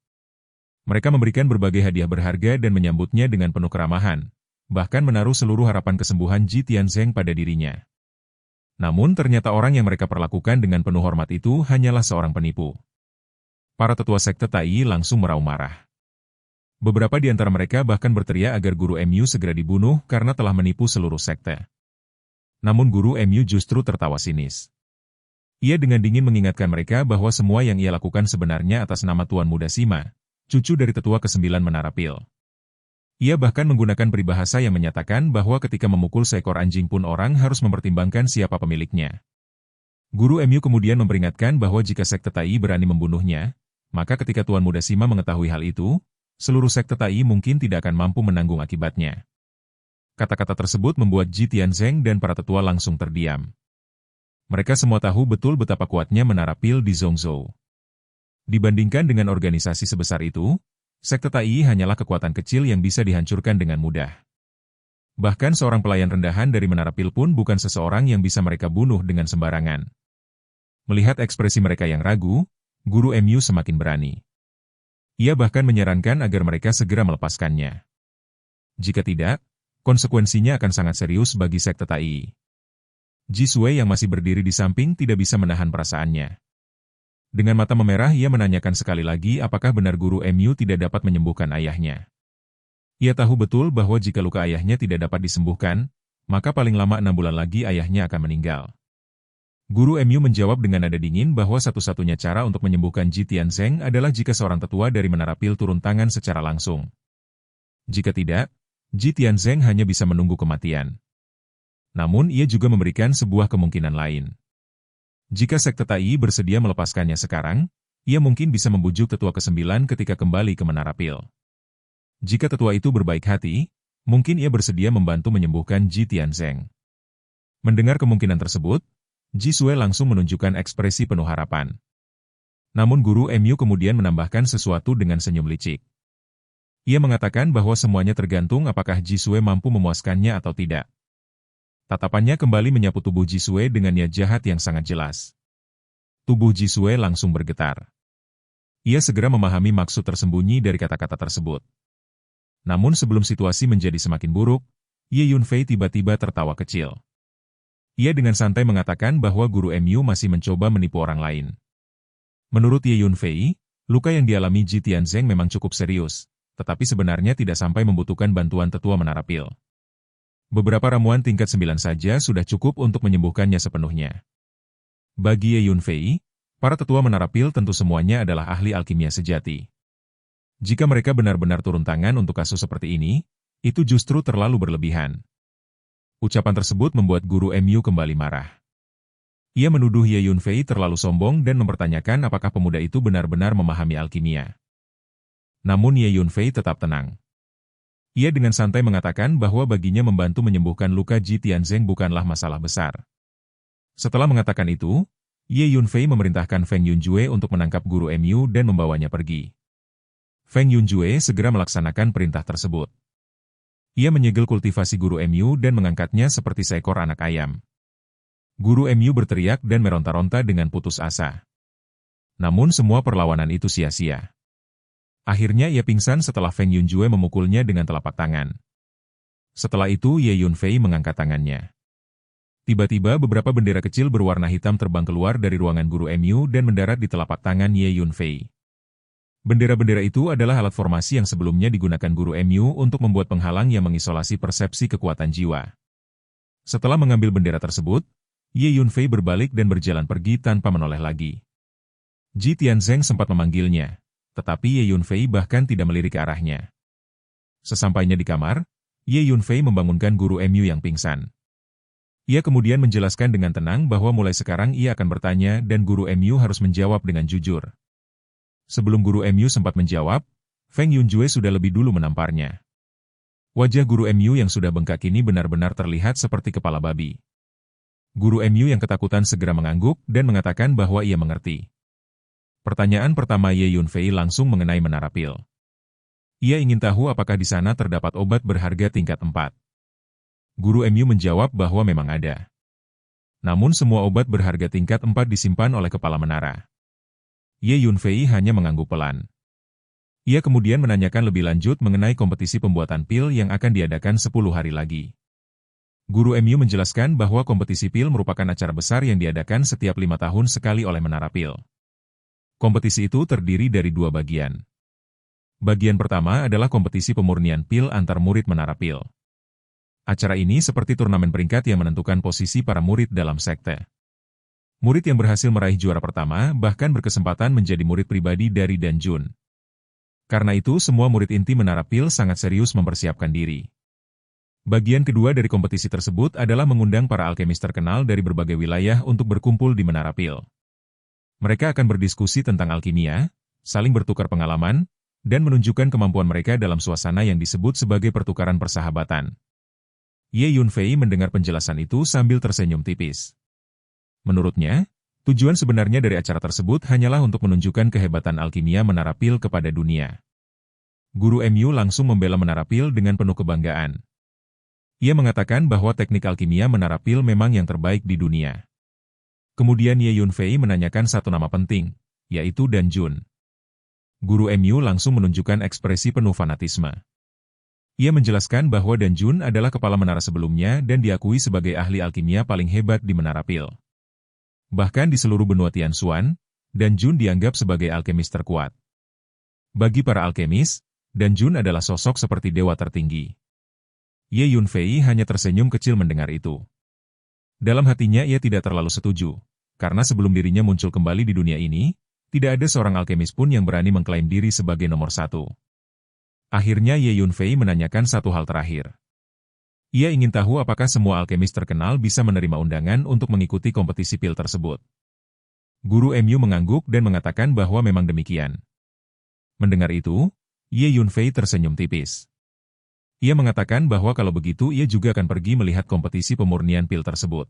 Mereka memberikan berbagai hadiah berharga dan menyambutnya dengan penuh keramahan, bahkan menaruh seluruh harapan kesembuhan Ji Tianzeng pada dirinya. Namun ternyata orang yang mereka perlakukan dengan penuh hormat itu hanyalah seorang penipu. Para tetua sekte Tai langsung meraung marah. Beberapa di antara mereka bahkan berteriak agar guru MU segera dibunuh karena telah menipu seluruh sekte. Namun guru MU justru tertawa sinis. Ia dengan dingin mengingatkan mereka bahwa semua yang ia lakukan sebenarnya atas nama Tuan Muda Sima, cucu dari tetua ke-9 Menara Pil. Ia bahkan menggunakan peribahasa yang menyatakan bahwa ketika memukul seekor anjing pun orang harus mempertimbangkan siapa pemiliknya. Guru MU kemudian memperingatkan bahwa jika sekte Tai berani membunuhnya, maka ketika Tuan Muda Sima mengetahui hal itu, seluruh sekte Tai mungkin tidak akan mampu menanggung akibatnya. Kata-kata tersebut membuat Ji Tianzeng dan para tetua langsung terdiam. Mereka semua tahu betul betapa kuatnya Menara Pil di Zhongzhou. Dibandingkan dengan organisasi sebesar itu, sekte Tai hanyalah kekuatan kecil yang bisa dihancurkan dengan mudah. Bahkan seorang pelayan rendahan dari Menara Pil pun bukan seseorang yang bisa mereka bunuh dengan sembarangan. Melihat ekspresi mereka yang ragu, guru MU semakin berani. Ia bahkan menyarankan agar mereka segera melepaskannya. Jika tidak, konsekuensinya akan sangat serius bagi sekte Tai. Ji Sui yang masih berdiri di samping tidak bisa menahan perasaannya. Dengan mata memerah ia menanyakan sekali lagi apakah benar guru MU tidak dapat menyembuhkan ayahnya. Ia tahu betul bahwa jika luka ayahnya tidak dapat disembuhkan, maka paling lama 6 bulan lagi ayahnya akan meninggal. Guru MU menjawab dengan nada dingin bahwa satu-satunya cara untuk menyembuhkan Ji Tianzeng adalah jika seorang tetua dari Menara Pil turun tangan secara langsung. Jika tidak, Ji Tianzeng hanya bisa menunggu kematian. Namun ia juga memberikan sebuah kemungkinan lain. Jika sekte Tai bersedia melepaskannya sekarang, ia mungkin bisa membujuk tetua ke-9 ketika kembali ke Menara Pil. Jika tetua itu berbaik hati, mungkin ia bersedia membantu menyembuhkan Ji Tianzeng. Mendengar kemungkinan tersebut, Ji Sui langsung menunjukkan ekspresi penuh harapan. Namun guru MU kemudian menambahkan sesuatu dengan senyum licik. Ia mengatakan bahwa semuanya tergantung apakah Ji Sui mampu memuaskannya atau tidak. Tatapannya kembali menyapu tubuh Ji Sui dengan niat jahat yang sangat jelas. Tubuh Ji Sui langsung bergetar. Ia segera memahami maksud tersembunyi dari kata-kata tersebut. Namun sebelum situasi menjadi semakin buruk, Ye Yunfei tiba-tiba tertawa kecil. Ia dengan santai mengatakan bahwa guru MU masih mencoba menipu orang lain. Menurut Ye Yunfei, luka yang dialami Ji Tianzeng memang cukup serius, tetapi sebenarnya tidak sampai membutuhkan bantuan tetua Menara Pil. Beberapa ramuan tingkat 9 saja sudah cukup untuk menyembuhkannya sepenuhnya. Bagi Ye Yunfei, para tetua Menara Pil tentu semuanya adalah ahli alkimia sejati. Jika mereka benar-benar turun tangan untuk kasus seperti ini, itu justru terlalu berlebihan. Ucapan tersebut membuat guru MU kembali marah. Ia menuduh Ye Yunfei terlalu sombong dan mempertanyakan apakah pemuda itu benar-benar memahami alkimia. Namun Ye Yunfei tetap tenang. Ia dengan santai mengatakan bahwa baginya membantu menyembuhkan luka Ji Tianzeng bukanlah masalah besar. Setelah mengatakan itu, Ye Yunfei memerintahkan Feng Yunjue untuk menangkap guru MU dan membawanya pergi. Feng Yunjue segera melaksanakan perintah tersebut. Ia menyegel kultivasi guru MU dan mengangkatnya seperti seekor anak ayam. Guru MU berteriak dan meronta-ronta dengan putus asa. Namun semua perlawanan itu sia-sia. Akhirnya ia pingsan setelah Feng Yunjue memukulnya dengan telapak tangan. Setelah itu Ye Yunfei mengangkat tangannya. Tiba-tiba beberapa bendera kecil berwarna hitam terbang keluar dari ruangan guru MU dan mendarat di telapak tangan Ye Yunfei. Bendera-bendera itu adalah alat formasi yang sebelumnya digunakan guru MU untuk membuat penghalang yang mengisolasi persepsi kekuatan jiwa. Setelah mengambil bendera tersebut, Ye Yunfei berbalik dan berjalan pergi tanpa menoleh lagi. Ji Tianzeng sempat memanggilnya, tetapi Ye Yunfei bahkan tidak melirik ke arahnya. Sesampainya di kamar, Ye Yunfei membangunkan guru MU yang pingsan. Ia kemudian menjelaskan dengan tenang bahwa mulai sekarang ia akan bertanya dan guru MU harus menjawab dengan jujur. Sebelum guru MU sempat menjawab, Feng Yunjue sudah lebih dulu menamparnya. Wajah guru MU yang sudah bengkak ini benar-benar terlihat seperti kepala babi. Guru MU yang ketakutan segera mengangguk dan mengatakan bahwa ia mengerti. Pertanyaan pertama Ye Yunfei langsung mengenai menara pil. Ia ingin tahu apakah di sana terdapat obat berharga tingkat 4. Guru MU menjawab bahwa memang ada. Namun semua obat berharga tingkat 4 disimpan oleh kepala menara. Ye Yunfei hanya mengangguk pelan. Ia kemudian menanyakan lebih lanjut mengenai kompetisi pembuatan pil yang akan diadakan 10 hari lagi. Guru MU menjelaskan bahwa kompetisi pil merupakan acara besar yang diadakan setiap 5 tahun sekali oleh Menara Pil. Kompetisi itu terdiri dari 2 bagian. Bagian pertama adalah kompetisi pemurnian pil antar murid Menara Pil. Acara ini seperti turnamen peringkat yang menentukan posisi para murid dalam sekte. Murid yang berhasil meraih juara pertama bahkan berkesempatan menjadi murid pribadi dari Dan Jun. Karena itu semua murid inti Menara Pil sangat serius mempersiapkan diri. Bagian kedua dari kompetisi tersebut adalah mengundang para alkemis terkenal dari berbagai wilayah untuk berkumpul di Menara Pil. Mereka akan berdiskusi tentang alkimia, saling bertukar pengalaman, dan menunjukkan kemampuan mereka dalam suasana yang disebut sebagai pertukaran persahabatan. Ye Yunfei mendengar penjelasan itu sambil tersenyum tipis. Menurutnya, tujuan sebenarnya dari acara tersebut hanyalah untuk menunjukkan kehebatan alkimia Menara Pil kepada dunia. Guru MU langsung membela Menara Pil dengan penuh kebanggaan. Ia mengatakan bahwa teknik alkimia Menara Pil memang yang terbaik di dunia. Kemudian Ye Yunfei menanyakan satu nama penting, yaitu Dan Jun. Guru MU langsung menunjukkan ekspresi penuh fanatisme. Ia menjelaskan bahwa Dan Jun adalah kepala menara sebelumnya dan diakui sebagai ahli alkimia paling hebat di Menara Pil. Bahkan di seluruh benua Tianxuan, Dan Jun dianggap sebagai alkemis terkuat. Bagi para alkemis, Dan Jun adalah sosok seperti dewa tertinggi. Ye Yunfei hanya tersenyum kecil mendengar itu. Dalam hatinya ia tidak terlalu setuju, karena sebelum dirinya muncul kembali di dunia ini, tidak ada seorang alkemis pun yang berani mengklaim diri sebagai nomor 1. Akhirnya Ye Yunfei menanyakan satu hal terakhir. Ia ingin tahu apakah semua alkemis terkenal bisa menerima undangan untuk mengikuti kompetisi pil tersebut. Guru MU mengangguk dan mengatakan bahwa memang demikian. Mendengar itu, Ye Yunfei tersenyum tipis. Ia mengatakan bahwa kalau begitu ia juga akan pergi melihat kompetisi pemurnian pil tersebut.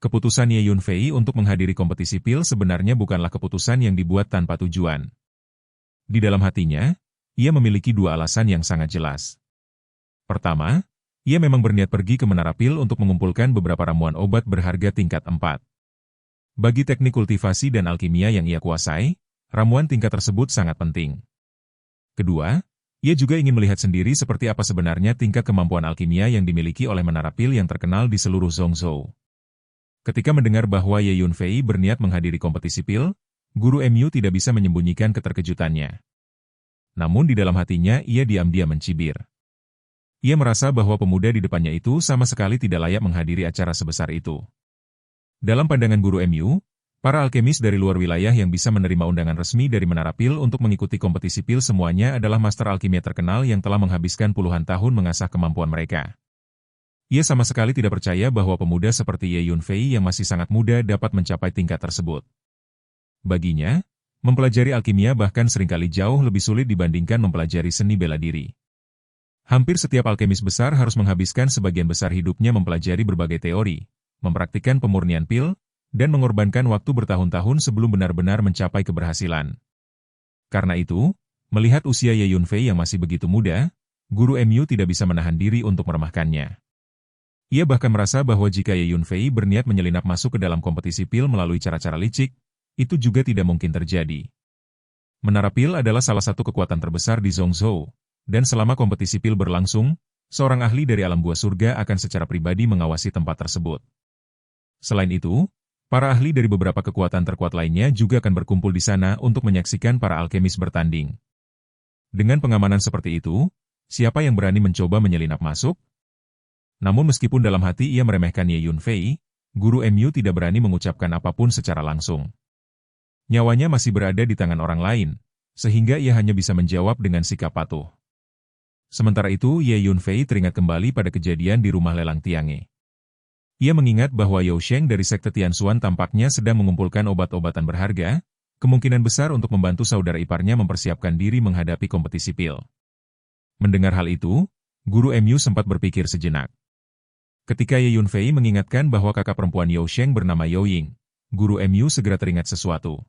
Keputusan Ye Yunfei untuk menghadiri kompetisi pil sebenarnya bukanlah keputusan yang dibuat tanpa tujuan. Di dalam hatinya, ia memiliki 2 alasan yang sangat jelas. Pertama, ia memang berniat pergi ke Menara Pil untuk mengumpulkan beberapa ramuan obat berharga tingkat 4. Bagi teknik kultivasi dan alkimia yang ia kuasai, ramuan tingkat tersebut sangat penting. Kedua, ia juga ingin melihat sendiri seperti apa sebenarnya tingkat kemampuan alkimia yang dimiliki oleh Menara Pil yang terkenal di seluruh Zhongzhou. Ketika mendengar bahwa Ye Yunfei berniat menghadiri kompetisi pil, guru MU tidak bisa menyembunyikan keterkejutannya. Namun di dalam hatinya ia diam-diam mencibir. Ia merasa bahwa pemuda di depannya itu sama sekali tidak layak menghadiri acara sebesar itu. Dalam pandangan guru MU, para alkemis dari luar wilayah yang bisa menerima undangan resmi dari Menara Pil untuk mengikuti kompetisi pil semuanya adalah master alkimia terkenal yang telah menghabiskan puluhan tahun mengasah kemampuan mereka. Ia sama sekali tidak percaya bahwa pemuda seperti Ye Yunfei yang masih sangat muda dapat mencapai tingkat tersebut. Baginya, mempelajari alkimia bahkan seringkali jauh lebih sulit dibandingkan mempelajari seni bela diri. Hampir setiap alkemis besar harus menghabiskan sebagian besar hidupnya mempelajari berbagai teori, mempraktikkan pemurnian pil, dan mengorbankan waktu bertahun-tahun sebelum benar-benar mencapai keberhasilan. Karena itu, melihat usia Ye Yunfei yang masih begitu muda, guru MU tidak bisa menahan diri untuk meremehkannya. Ia bahkan merasa bahwa jika Ye Yunfei berniat menyelinap masuk ke dalam kompetisi pil melalui cara-cara licik, itu juga tidak mungkin terjadi. Menara Pil adalah salah satu kekuatan terbesar di Zhongzhou, dan selama kompetisi pil berlangsung, seorang ahli dari alam gua surga akan secara pribadi mengawasi tempat tersebut. Selain itu, para ahli dari beberapa kekuatan terkuat lainnya juga akan berkumpul di sana untuk menyaksikan para alkemis bertanding. Dengan pengamanan seperti itu, siapa yang berani mencoba menyelinap masuk? Namun meskipun dalam hati ia meremehkan Ye Yunfei, guru MU tidak berani mengucapkan apapun secara langsung. Nyawanya masih berada di tangan orang lain, sehingga ia hanya bisa menjawab dengan sikap patuh. Sementara itu, Ye Yunfei teringat kembali pada kejadian di rumah lelang Tiange. Ia mengingat bahwa Yao Sheng dari sekte Tianxuan tampaknya sedang mengumpulkan obat-obatan berharga, kemungkinan besar untuk membantu saudara iparnya mempersiapkan diri menghadapi kompetisi PIL. Mendengar hal itu, guru MU sempat berpikir sejenak. Ketika Ye Yunfei mengingatkan bahwa kakak perempuan Yao Sheng bernama Yao Ying, guru MU segera teringat sesuatu.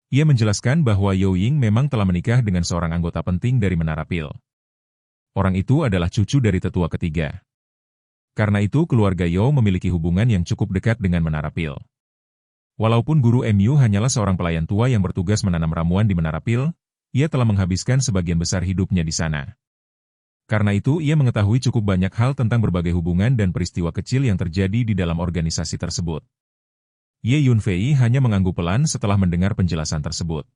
Ia menjelaskan bahwa Yao Ying memang telah menikah dengan seorang anggota penting dari Menara PIL. Orang itu adalah cucu dari tetua ketiga. Karena itu keluarga Yao memiliki hubungan yang cukup dekat dengan Menara PIL. Walaupun guru MU hanyalah seorang pelayan tua yang bertugas menanam ramuan di Menara PIL, ia telah menghabiskan sebagian besar hidupnya di sana. Karena itu ia mengetahui cukup banyak hal tentang berbagai hubungan dan peristiwa kecil yang terjadi di dalam organisasi tersebut. Ye Yunfei hanya mengangguk pelan setelah mendengar penjelasan tersebut.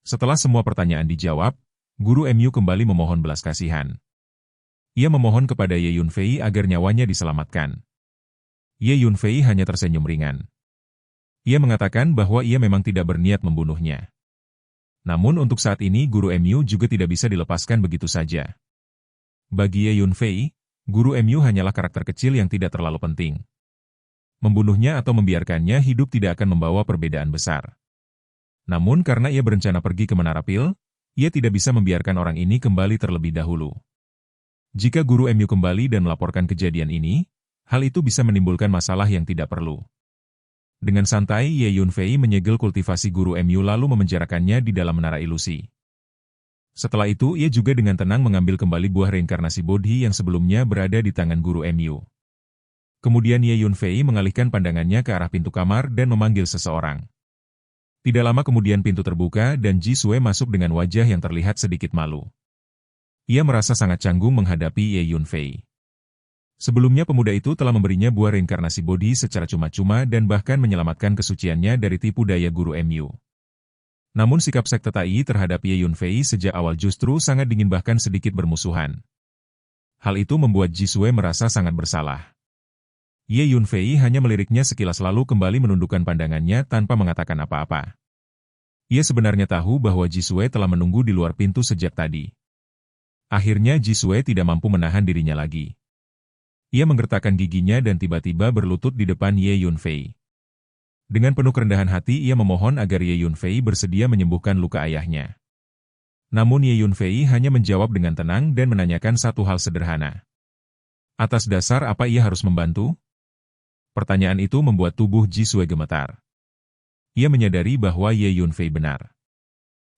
Setelah semua pertanyaan dijawab, guru MU kembali memohon belas kasihan. Ia memohon kepada Ye Yunfei agar nyawanya diselamatkan. Ye Yunfei hanya tersenyum ringan. Ia mengatakan bahwa ia memang tidak berniat membunuhnya. Namun untuk saat ini guru MU juga tidak bisa dilepaskan begitu saja. Bagi Ye Yunfei, guru MU hanyalah karakter kecil yang tidak terlalu penting. Membunuhnya atau membiarkannya hidup tidak akan membawa perbedaan besar. Namun karena ia berencana pergi ke Menara PIL, ia tidak bisa membiarkan orang ini kembali terlebih dahulu. Jika guru MU kembali dan melaporkan kejadian ini, hal itu bisa menimbulkan masalah yang tidak perlu. Dengan santai, Ye Yunfei menyegel kultivasi guru MU lalu memenjarakannya di dalam menara ilusi. Setelah itu, ia juga dengan tenang mengambil kembali buah reinkarnasi Bodhi yang sebelumnya berada di tangan guru MU. Kemudian Ye Yunfei mengalihkan pandangannya ke arah pintu kamar dan memanggil seseorang. Tidak lama kemudian pintu terbuka dan Ji Sue masuk dengan wajah yang terlihat sedikit malu. Ia merasa sangat canggung menghadapi Ye Yunfei. Sebelumnya pemuda itu telah memberinya buah reinkarnasi Bodhi secara cuma-cuma dan bahkan menyelamatkan kesuciannya dari tipu daya guru MU. Namun sikap sekte Tai terhadap Ye Yunfei sejak awal justru sangat dingin bahkan sedikit bermusuhan. Hal itu membuat Ji Sue merasa sangat bersalah. Ye Yunfei hanya meliriknya sekilas lalu kembali menundukkan pandangannya tanpa mengatakan apa-apa. Ia sebenarnya tahu bahwa Ji Sue telah menunggu di luar pintu sejak tadi. Akhirnya Ji Sue tidak mampu menahan dirinya lagi. Ia menggertakkan giginya dan tiba-tiba berlutut di depan Ye Yunfei. Dengan penuh kerendahan hati ia memohon agar Ye Yunfei bersedia menyembuhkan luka ayahnya. Namun Ye Yunfei hanya menjawab dengan tenang dan menanyakan satu hal sederhana. Atas dasar apa ia harus membantu? Pertanyaan itu membuat tubuh Ji Sue gemetar. Ia menyadari bahwa Ye Yunfei benar.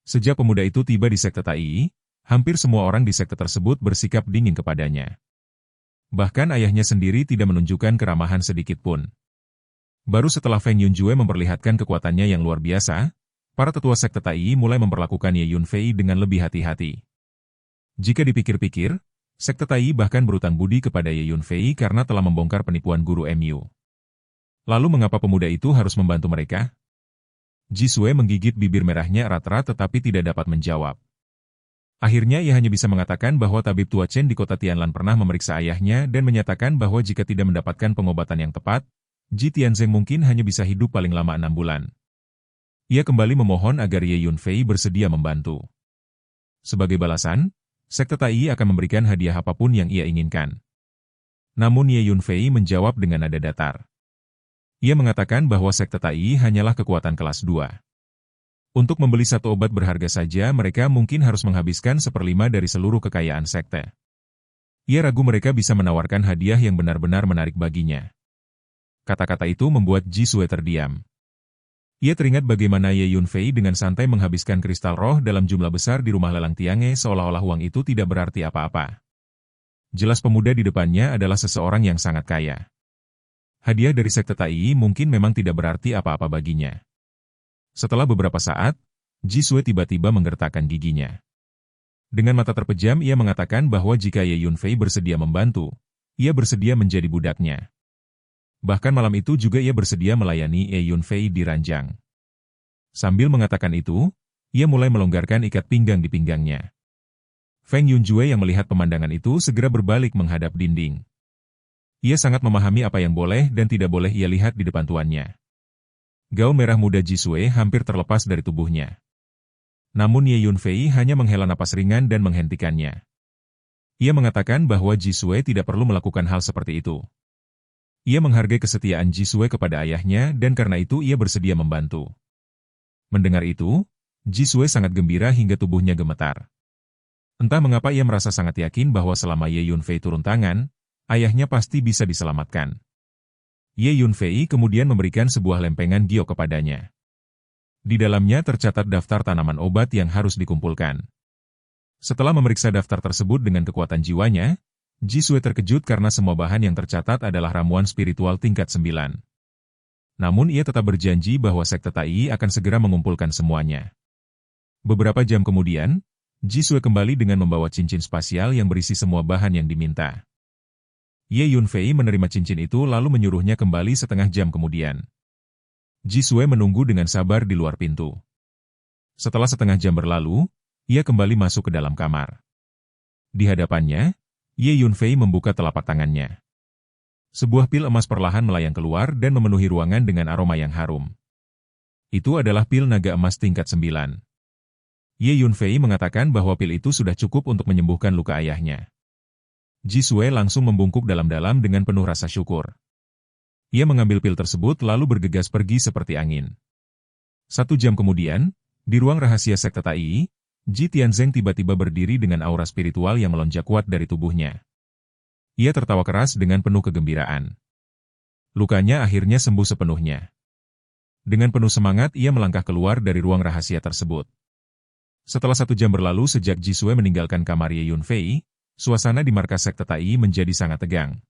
Sejak pemuda itu tiba di sekte Tai, hampir semua orang di sekte tersebut bersikap dingin kepadanya. Bahkan ayahnya sendiri tidak menunjukkan keramahan sedikit pun. Baru setelah Feng Yunjue memperlihatkan kekuatannya yang luar biasa, para tetua sekte Tai mulai memperlakukan Ye Yunfei dengan lebih hati-hati. Jika dipikir-pikir, sekte Tai bahkan berutang budi kepada Ye Yunfei karena telah membongkar penipuan guru MU. Lalu mengapa pemuda itu harus membantu mereka? Ji Sue menggigit bibir merahnya erat-erat tetapi tidak dapat menjawab. Akhirnya ia hanya bisa mengatakan bahwa tabib tua Chen di kota Tianlan pernah memeriksa ayahnya dan menyatakan bahwa jika tidak mendapatkan pengobatan yang tepat, Ji Tianzeng mungkin hanya bisa hidup paling lama 6 bulan. Ia kembali memohon agar Ye Yunfei bersedia membantu. Sebagai balasan, sekte Tai akan memberikan hadiah apapun yang ia inginkan. Namun Ye Yunfei menjawab dengan nada datar. Ia mengatakan bahwa sekte Tai hanyalah kekuatan kelas 2. Untuk membeli satu obat berharga saja mereka mungkin harus menghabiskan 1/5 dari seluruh kekayaan sekte. Ia ragu mereka bisa menawarkan hadiah yang benar-benar menarik baginya. Kata-kata itu membuat Ji Sue terdiam. Ia teringat bagaimana Ye Yunfei dengan santai menghabiskan kristal roh dalam jumlah besar di rumah lelang Tiange seolah-olah uang itu tidak berarti apa-apa. Jelas pemuda di depannya adalah seseorang yang sangat kaya. Hadiah dari sekte Tai mungkin memang tidak berarti apa-apa baginya. Setelah beberapa saat, Ji Sue tiba-tiba menggertakkan giginya. Dengan mata terpejam ia mengatakan bahwa jika Ye Yunfei bersedia membantu, ia bersedia menjadi budaknya. Bahkan malam itu juga ia bersedia melayani Ye Yunfei di ranjang. Sambil mengatakan itu, ia mulai melonggarkan ikat pinggang di pinggangnya. Feng Yunjue yang melihat pemandangan itu segera berbalik menghadap dinding. Ia sangat memahami apa yang boleh dan tidak boleh ia lihat di depan tuannya. Gaun merah muda Ji Sue hampir terlepas dari tubuhnya. Namun Ye Yunfei hanya menghela napas ringan dan menghentikannya. Ia mengatakan bahwa Ji Sue tidak perlu melakukan hal seperti itu. Ia menghargai kesetiaan Ji Sue kepada ayahnya dan karena itu ia bersedia membantu. Mendengar itu, Jisue sangat gembira hingga tubuhnya gemetar. Entah mengapa ia merasa sangat yakin bahwa selama Ye Yunfei turun tangan, ayahnya pasti bisa diselamatkan. Ye Yunfei kemudian memberikan sebuah lempengan giok kepadanya. Di dalamnya tercatat daftar tanaman obat yang harus dikumpulkan. Setelah memeriksa daftar tersebut dengan kekuatan jiwanya, Jisue terkejut karena semua bahan yang tercatat adalah ramuan spiritual tingkat 9. Namun ia tetap berjanji bahwa sekte Tai akan segera mengumpulkan semuanya. Beberapa jam kemudian, Jisue kembali dengan membawa cincin spasial yang berisi semua bahan yang diminta. Ye Yunfei menerima cincin itu lalu menyuruhnya kembali setengah jam kemudian. Jisue menunggu dengan sabar di luar pintu. Setelah setengah jam berlalu, ia kembali masuk ke dalam kamar. Di hadapannya, Ye Yunfei membuka telapak tangannya. Sebuah pil emas perlahan melayang keluar dan memenuhi ruangan dengan aroma yang harum. Itu adalah pil naga emas tingkat 9. Ye Yunfei mengatakan bahwa pil itu sudah cukup untuk menyembuhkan luka ayahnya. Jisue langsung membungkuk dalam-dalam dengan penuh rasa syukur. Ia mengambil pil tersebut lalu bergegas pergi seperti angin. 1 jam kemudian, di ruang rahasia sekte Tai, Ji Tianzeng tiba-tiba berdiri dengan aura spiritual yang melonjak kuat dari tubuhnya. Ia tertawa keras dengan penuh kegembiraan. Lukanya akhirnya sembuh sepenuhnya. Dengan penuh semangat ia melangkah keluar dari ruang rahasia tersebut. Setelah 1 jam berlalu sejak Jisue meninggalkan kamar Ye Yunfei, suasana di markas sekte Tai menjadi sangat tegang.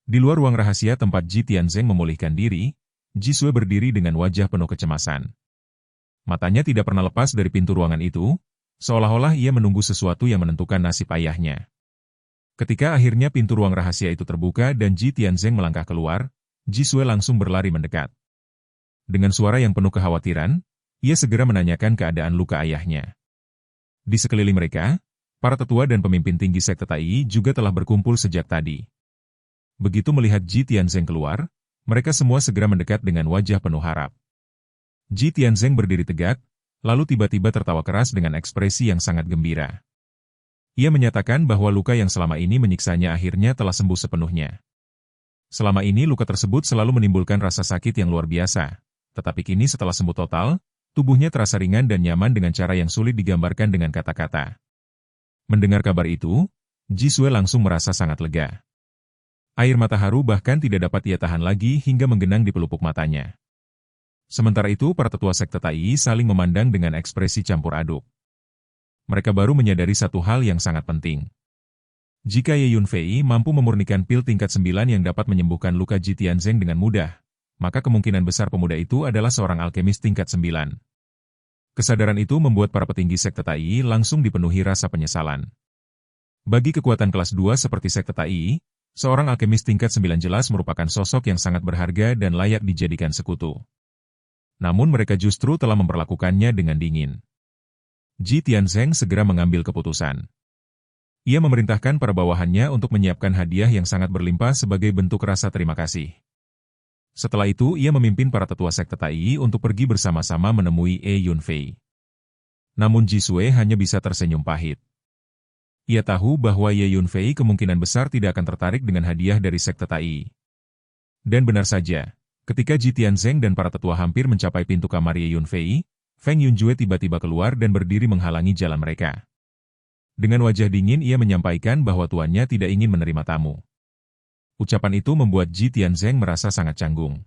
Di luar ruang rahasia tempat Ji Tianzeng memulihkan diri, Jisue berdiri dengan wajah penuh kecemasan. Matanya tidak pernah lepas dari pintu ruangan itu, seolah-olah ia menunggu sesuatu yang menentukan nasib ayahnya. Ketika akhirnya pintu ruang rahasia itu terbuka dan Ji Tianzeng melangkah keluar, Jisue langsung berlari mendekat. Dengan suara yang penuh kekhawatiran, ia segera menanyakan keadaan luka ayahnya. Di sekeliling mereka, para tetua dan pemimpin tinggi sekte Tai juga telah berkumpul sejak tadi. Begitu melihat Ji Tianzeng keluar, mereka semua segera mendekat dengan wajah penuh harap. Ji Tianzeng berdiri tegak, lalu tiba-tiba tertawa keras dengan ekspresi yang sangat gembira. Ia menyatakan bahwa luka yang selama ini menyiksanya akhirnya telah sembuh sepenuhnya. Selama ini luka tersebut selalu menimbulkan rasa sakit yang luar biasa, tetapi kini setelah sembuh total, tubuhnya terasa ringan dan nyaman dengan cara yang sulit digambarkan dengan kata-kata. Mendengar kabar itu, Jisue langsung merasa sangat lega. Air mata haru bahkan tidak dapat ia tahan lagi hingga menggenang di pelupuk matanya. Sementara itu para tetua sekte Tai saling memandang dengan ekspresi campur aduk. Mereka baru menyadari satu hal yang sangat penting. Jika Ye Yunfei mampu memurnikan pil tingkat 9 yang dapat menyembuhkan luka Ji Tianzeng dengan mudah, maka kemungkinan besar pemuda itu adalah seorang alkemis tingkat 9. Kesadaran itu membuat para petinggi sekte Tai langsung dipenuhi rasa penyesalan. Bagi kekuatan kelas 2 seperti sekte Tai, seorang alkemis tingkat 9 jelas merupakan sosok yang sangat berharga dan layak dijadikan sekutu. Namun mereka justru telah memperlakukannya dengan dingin. Ji Tianzeng segera mengambil keputusan. Ia memerintahkan para bawahannya untuk menyiapkan hadiah yang sangat berlimpah sebagai bentuk rasa terima kasih. Setelah itu ia memimpin para tetua sekte Tai untuk pergi bersama-sama menemui Ye Yunfei. Namun Jisue hanya bisa tersenyum pahit. Ia tahu bahwa Ye Yunfei kemungkinan besar tidak akan tertarik dengan hadiah dari sekte Tai. Dan benar saja, ketika Ji Tianzeng dan para tetua hampir mencapai pintu kamar Ye Yunfei, Feng Yunjue tiba-tiba keluar dan berdiri menghalangi jalan mereka. Dengan wajah dingin ia menyampaikan bahwa tuannya tidak ingin menerima tamu. Ucapan itu membuat Ji Tianzeng merasa sangat canggung.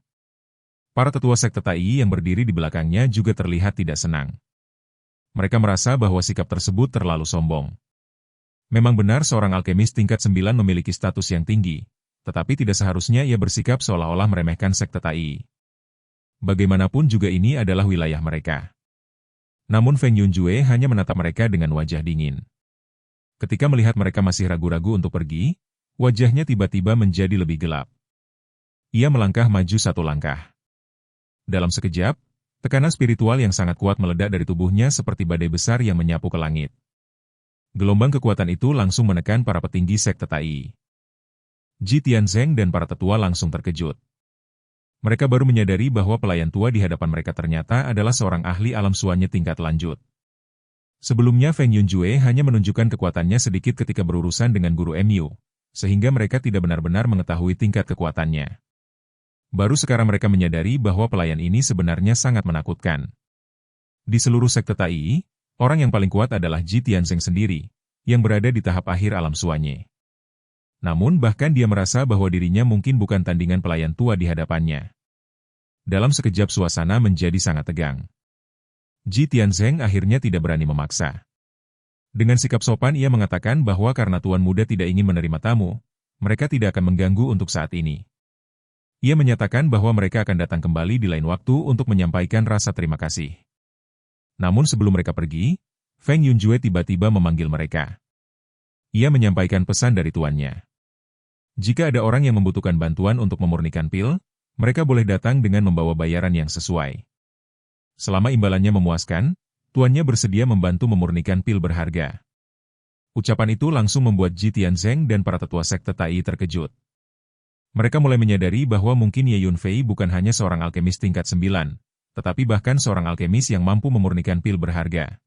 Para tetua sekte Tai yang berdiri di belakangnya juga terlihat tidak senang. Mereka merasa bahwa sikap tersebut terlalu sombong. Memang benar seorang alkemis tingkat 9 memiliki status yang tinggi, tetapi tidak seharusnya ia bersikap seolah-olah meremehkan sekte Tai. Bagaimanapun juga ini adalah wilayah mereka. Namun Feng Yunjue hanya menatap mereka dengan wajah dingin. Ketika melihat mereka masih ragu-ragu untuk pergi, wajahnya tiba-tiba menjadi lebih gelap. Ia melangkah maju 1 langkah. Dalam sekejap, tekanan spiritual yang sangat kuat meledak dari tubuhnya seperti badai besar yang menyapu ke langit. Gelombang kekuatan itu langsung menekan para petinggi sekte Tai. Ji Tianzeng dan para tetua langsung terkejut. Mereka baru menyadari bahwa pelayan tua di hadapan mereka ternyata adalah seorang ahli alam suanya tingkat lanjut. Sebelumnya Feng Yunjue hanya menunjukkan kekuatannya sedikit ketika berurusan dengan guru MU, sehingga mereka tidak benar-benar mengetahui tingkat kekuatannya. Baru sekarang mereka menyadari bahwa pelayan ini sebenarnya sangat menakutkan. Di seluruh sekte Tai, orang yang paling kuat adalah Ji Tianzeng sendiri, yang berada di tahap akhir alam suanye. Namun bahkan dia merasa bahwa dirinya mungkin bukan tandingan pelayan tua di hadapannya. Dalam sekejap suasana menjadi sangat tegang. Ji Tianzeng akhirnya tidak berani memaksa. Dengan sikap sopan ia mengatakan bahwa karena tuan muda tidak ingin menerima tamu, mereka tidak akan mengganggu untuk saat ini. Ia menyatakan bahwa mereka akan datang kembali di lain waktu untuk menyampaikan rasa terima kasih. Namun sebelum mereka pergi, Feng Yunjue tiba-tiba memanggil mereka. Ia menyampaikan pesan dari tuannya. Jika ada orang yang membutuhkan bantuan untuk memurnikan pil, mereka boleh datang dengan membawa bayaran yang sesuai. Selama imbalannya memuaskan, tuannya bersedia membantu memurnikan pil berharga. Ucapan itu langsung membuat Ji Tianzeng dan para tetua sekte Tai terkejut. Mereka mulai menyadari bahwa mungkin Ye Yunfei bukan hanya seorang alkemis tingkat 9, tetapi bahkan seorang alkemis yang mampu memurnikan pil berharga.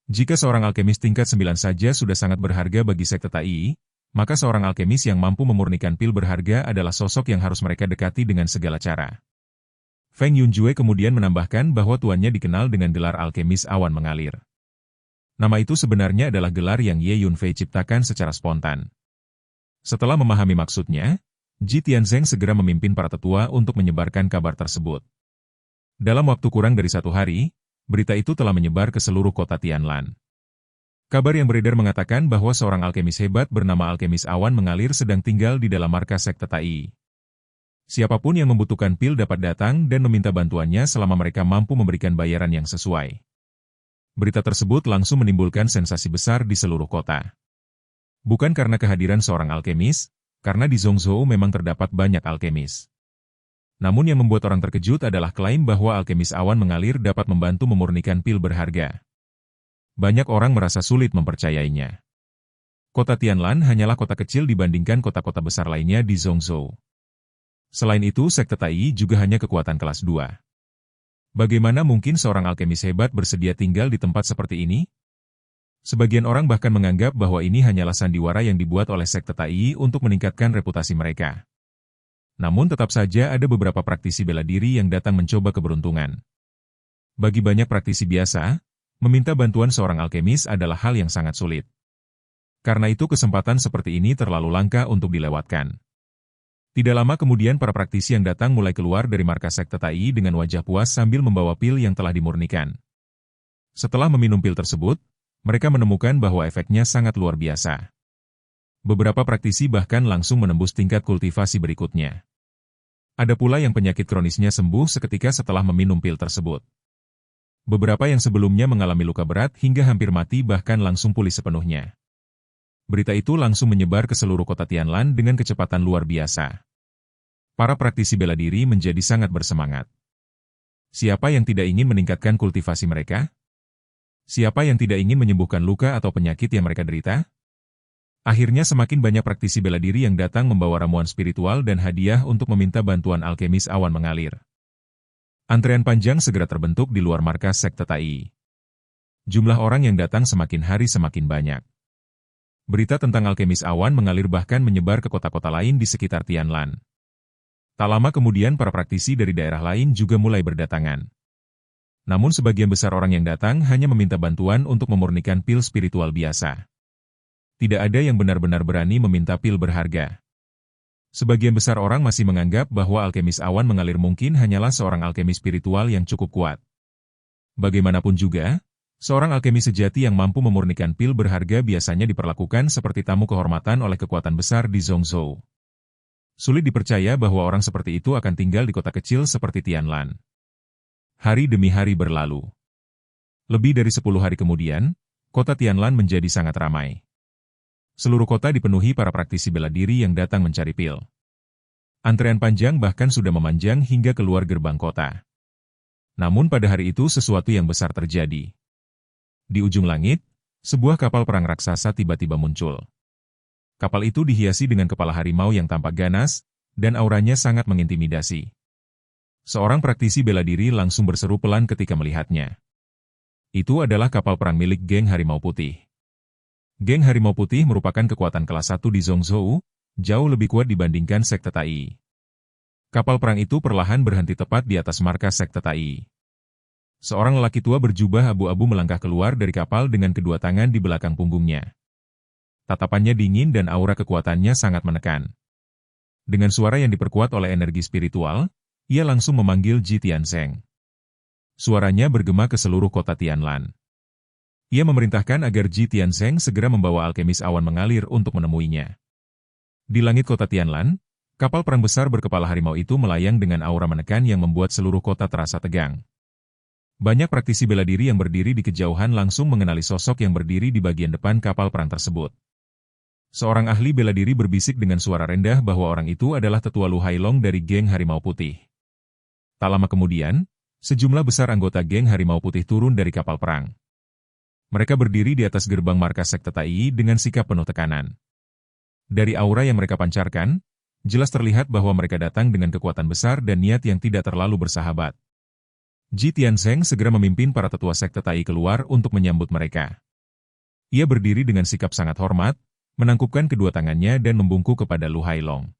Jika seorang alkemis tingkat 9 saja sudah sangat berharga bagi sekte Tai, maka seorang alkemis yang mampu memurnikan pil berharga adalah sosok yang harus mereka dekati dengan segala cara. Feng Yunjue kemudian menambahkan bahwa tuannya dikenal dengan gelar alkemis awan mengalir. Nama itu sebenarnya adalah gelar yang Ye Yunfei ciptakan secara spontan. Setelah memahami maksudnya, Ji Tianzeng segera memimpin para tetua untuk menyebarkan kabar tersebut. Dalam waktu kurang dari 1 hari, berita itu telah menyebar ke seluruh kota Tianlan. Kabar yang beredar mengatakan bahwa seorang alkemis hebat bernama Alkemis Awan Mengalir sedang tinggal di dalam markas sekte Tai. Siapapun yang membutuhkan pil dapat datang dan meminta bantuannya selama mereka mampu memberikan bayaran yang sesuai. Berita tersebut langsung menimbulkan sensasi besar di seluruh kota. Bukan karena kehadiran seorang alkemis, karena di Zhongzhou memang terdapat banyak alkemis. Namun yang membuat orang terkejut adalah klaim bahwa alkemis awan mengalir dapat membantu memurnikan pil berharga. Banyak orang merasa sulit mempercayainya. Kota Tianlan hanyalah kota kecil dibandingkan kota-kota besar lainnya di Zhongzhou. Selain itu, sekte Tai juga hanya kekuatan kelas 2. Bagaimana mungkin seorang alkemis hebat bersedia tinggal di tempat seperti ini? Sebagian orang bahkan menganggap bahwa ini hanyalah sandiwara yang dibuat oleh sekte Tai untuk meningkatkan reputasi mereka. Namun tetap saja ada beberapa praktisi bela diri yang datang mencoba keberuntungan. Bagi banyak praktisi biasa, meminta bantuan seorang alkemis adalah hal yang sangat sulit. Karena itu kesempatan seperti ini terlalu langka untuk dilewatkan. Tidak lama kemudian para praktisi yang datang mulai keluar dari markas sekte Tai dengan wajah puas sambil membawa pil yang telah dimurnikan. Setelah meminum pil tersebut, mereka menemukan bahwa efeknya sangat luar biasa. Beberapa praktisi bahkan langsung menembus tingkat kultivasi berikutnya. Ada pula yang penyakit kronisnya sembuh seketika setelah meminum pil tersebut. Beberapa yang sebelumnya mengalami luka berat hingga hampir mati bahkan langsung pulih sepenuhnya. Berita itu langsung menyebar ke seluruh kota Tianlan dengan kecepatan luar biasa. Para praktisi bela diri menjadi sangat bersemangat. Siapa yang tidak ingin meningkatkan kultivasi mereka? Siapa yang tidak ingin menyembuhkan luka atau penyakit yang mereka derita? Akhirnya semakin banyak praktisi bela diri yang datang membawa ramuan spiritual dan hadiah untuk meminta bantuan alkemis awan mengalir. Antrean panjang segera terbentuk di luar markas sekte Tai. Jumlah orang yang datang semakin hari semakin banyak. Berita tentang alkemis awan mengalir bahkan menyebar ke kota-kota lain di sekitar Tianlan. Tak lama kemudian para praktisi dari daerah lain juga mulai berdatangan. Namun sebagian besar orang yang datang hanya meminta bantuan untuk memurnikan pil spiritual biasa. Tidak ada yang benar-benar berani meminta pil berharga. Sebagian besar orang masih menganggap bahwa alkemis awan mengalir mungkin hanyalah seorang alkemis spiritual yang cukup kuat. Bagaimanapun juga, seorang alkemis sejati yang mampu memurnikan pil berharga biasanya diperlakukan seperti tamu kehormatan oleh kekuatan besar di Zhongzhou. Sulit dipercaya bahwa orang seperti itu akan tinggal di kota kecil seperti Tianlan. Hari demi hari berlalu. Lebih dari 10 hari kemudian, kota Tianlan menjadi sangat ramai. Seluruh kota dipenuhi para praktisi bela diri yang datang mencari pil. Antrean panjang bahkan sudah memanjang hingga keluar gerbang kota. Namun pada hari itu sesuatu yang besar terjadi. Di ujung langit, sebuah kapal perang raksasa tiba-tiba muncul. Kapal itu dihiasi dengan kepala harimau yang tampak ganas, dan auranya sangat mengintimidasi. Seorang praktisi bela diri langsung berseru pelan ketika melihatnya. Itu adalah kapal perang milik geng Harimau Putih. Geng Harimau Putih merupakan kekuatan kelas 1 di Zhongzhou, jauh lebih kuat dibandingkan sekte Tai. Kapal perang itu perlahan berhenti tepat di atas markas sekte Tai. Seorang lelaki tua berjubah abu-abu melangkah keluar dari kapal dengan kedua tangan di belakang punggungnya. Tatapannya dingin dan aura kekuatannya sangat menekan. Dengan suara yang diperkuat oleh energi spiritual, ia langsung memanggil Ji Tianzeng. Suaranya bergema ke seluruh kota Tianlan. Ia memerintahkan agar Ji Tianzeng segera membawa alkemis awan mengalir untuk menemuinya. Di langit kota Tianlan, kapal perang besar berkepala harimau itu melayang dengan aura menekan yang membuat seluruh kota terasa tegang. Banyak praktisi bela diri yang berdiri di kejauhan langsung mengenali sosok yang berdiri di bagian depan kapal perang tersebut. Seorang ahli bela diri berbisik dengan suara rendah bahwa orang itu adalah tetua Lu Hailong dari geng Harimau Putih. Tak lama kemudian, sejumlah besar anggota geng Harimau Putih turun dari kapal perang. Mereka berdiri di atas gerbang markas sekte Tai dengan sikap penuh tekanan. Dari aura yang mereka pancarkan, jelas terlihat bahwa mereka datang dengan kekuatan besar dan niat yang tidak terlalu bersahabat. Ji Tianzeng segera memimpin para tetua sekte Tai keluar untuk menyambut mereka. Ia berdiri dengan sikap sangat hormat, menangkupkan kedua tangannya dan membungkuk kepada Lu Hailong.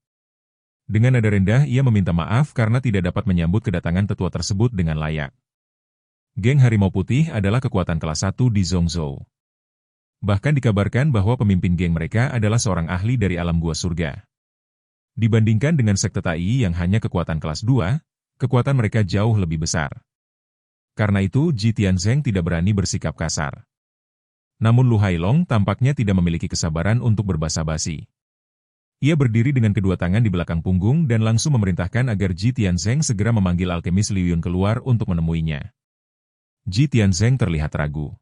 Dengan nada rendah ia meminta maaf karena tidak dapat menyambut kedatangan tetua tersebut dengan layak. Geng Harimau Putih adalah kekuatan kelas 1 di Zhongzhou. Bahkan dikabarkan bahwa pemimpin geng mereka adalah seorang ahli dari alam gua surga. Dibandingkan dengan sekte Tai yang hanya kekuatan kelas 2, kekuatan mereka jauh lebih besar. Karena itu Ji Tianzeng tidak berani bersikap kasar. Namun Lu Hailong tampaknya tidak memiliki kesabaran untuk berbasa-basi. Ia berdiri dengan kedua tangan di belakang punggung dan langsung memerintahkan agar Ji Tianzeng segera memanggil alkemis Liu Yun keluar untuk menemuinya. Ji Tianzeng terlihat ragu.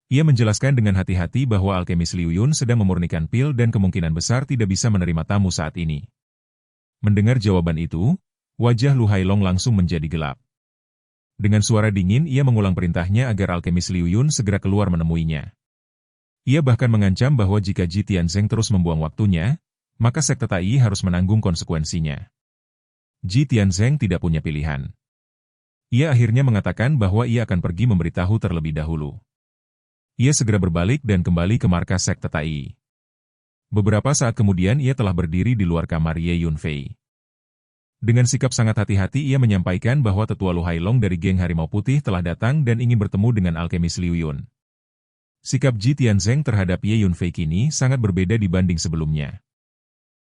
Ia menjelaskan dengan hati-hati bahwa alkemis Liu Yun sedang memurnikan pil dan kemungkinan besar tidak bisa menerima tamu saat ini. Mendengar jawaban itu, wajah Lu Hailong langsung menjadi gelap. Dengan suara dingin ia mengulang perintahnya agar alkemis Liu Yun segera keluar menemuinya. Ia bahkan mengancam bahwa jika Ji Tianzeng terus membuang waktunya, maka sekte Tai harus menanggung konsekuensinya. Ji Tianzeng tidak punya pilihan. Ia akhirnya mengatakan bahwa ia akan pergi memberitahu terlebih dahulu. Ia segera berbalik dan kembali ke markas sekte Tai. Beberapa saat kemudian ia telah berdiri di luar kamar Ye Yunfei. Dengan sikap sangat hati-hati ia menyampaikan bahwa tetua Lu Hailong dari geng Harimau Putih telah datang dan ingin bertemu dengan alkemis Liu Yun. Sikap Ji Tianzeng terhadap Ye Yunfei kini sangat berbeda dibanding sebelumnya.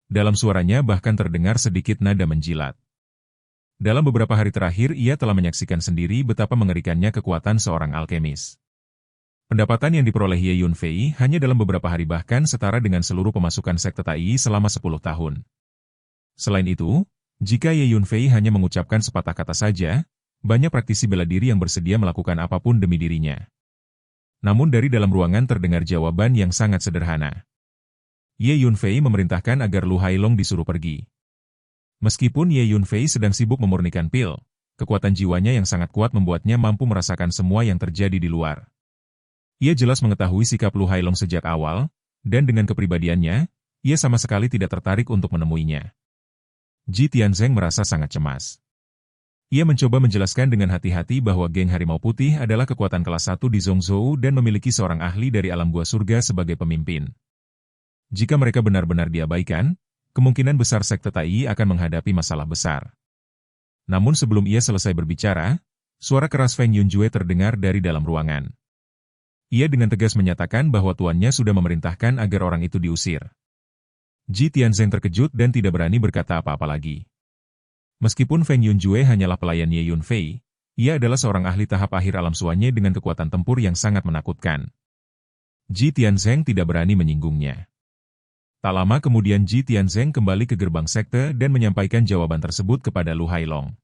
Dalam suaranya bahkan terdengar sedikit nada menjilat. Dalam beberapa hari terakhir ia telah menyaksikan sendiri betapa mengerikannya kekuatan seorang alkemis. Pendapatan yang diperoleh Ye Yunfei hanya dalam beberapa hari bahkan setara dengan seluruh pemasukan sekte Tai selama 10 tahun. Selain itu, jika Ye Yunfei hanya mengucapkan sepatah kata saja, banyak praktisi bela diri yang bersedia melakukan apapun demi dirinya. Namun dari dalam ruangan terdengar jawaban yang sangat sederhana. Ye Yunfei memerintahkan agar Lu Hailong disuruh pergi. Meskipun Ye Yunfei sedang sibuk memurnikan pil, kekuatan jiwanya yang sangat kuat membuatnya mampu merasakan semua yang terjadi di luar. Ia jelas mengetahui sikap Lu Hailong sejak awal, dan dengan kepribadiannya, ia sama sekali tidak tertarik untuk menemuinya. Ji Tianzeng merasa sangat cemas. Ia mencoba menjelaskan dengan hati-hati bahwa geng Harimau Putih adalah kekuatan kelas 1 di Zhongzhou dan memiliki seorang ahli dari alam gua surga sebagai pemimpin. Jika mereka benar-benar diabaikan, kemungkinan besar sekte Tai akan menghadapi masalah besar. Namun sebelum ia selesai berbicara, suara keras Feng Yunjue terdengar dari dalam ruangan. Ia dengan tegas menyatakan bahwa tuannya sudah memerintahkan agar orang itu diusir. Ji Tianzeng terkejut dan tidak berani berkata apa-apa lagi. Meskipun Feng Yunjue hanyalah pelayan Ye Yunfei, ia adalah seorang ahli tahap akhir alam suanya dengan kekuatan tempur yang sangat menakutkan. Ji Tianzeng tidak berani menyinggungnya. Tak lama kemudian Ji Tianzeng kembali ke gerbang sekte dan menyampaikan jawaban tersebut kepada Lu Hailong.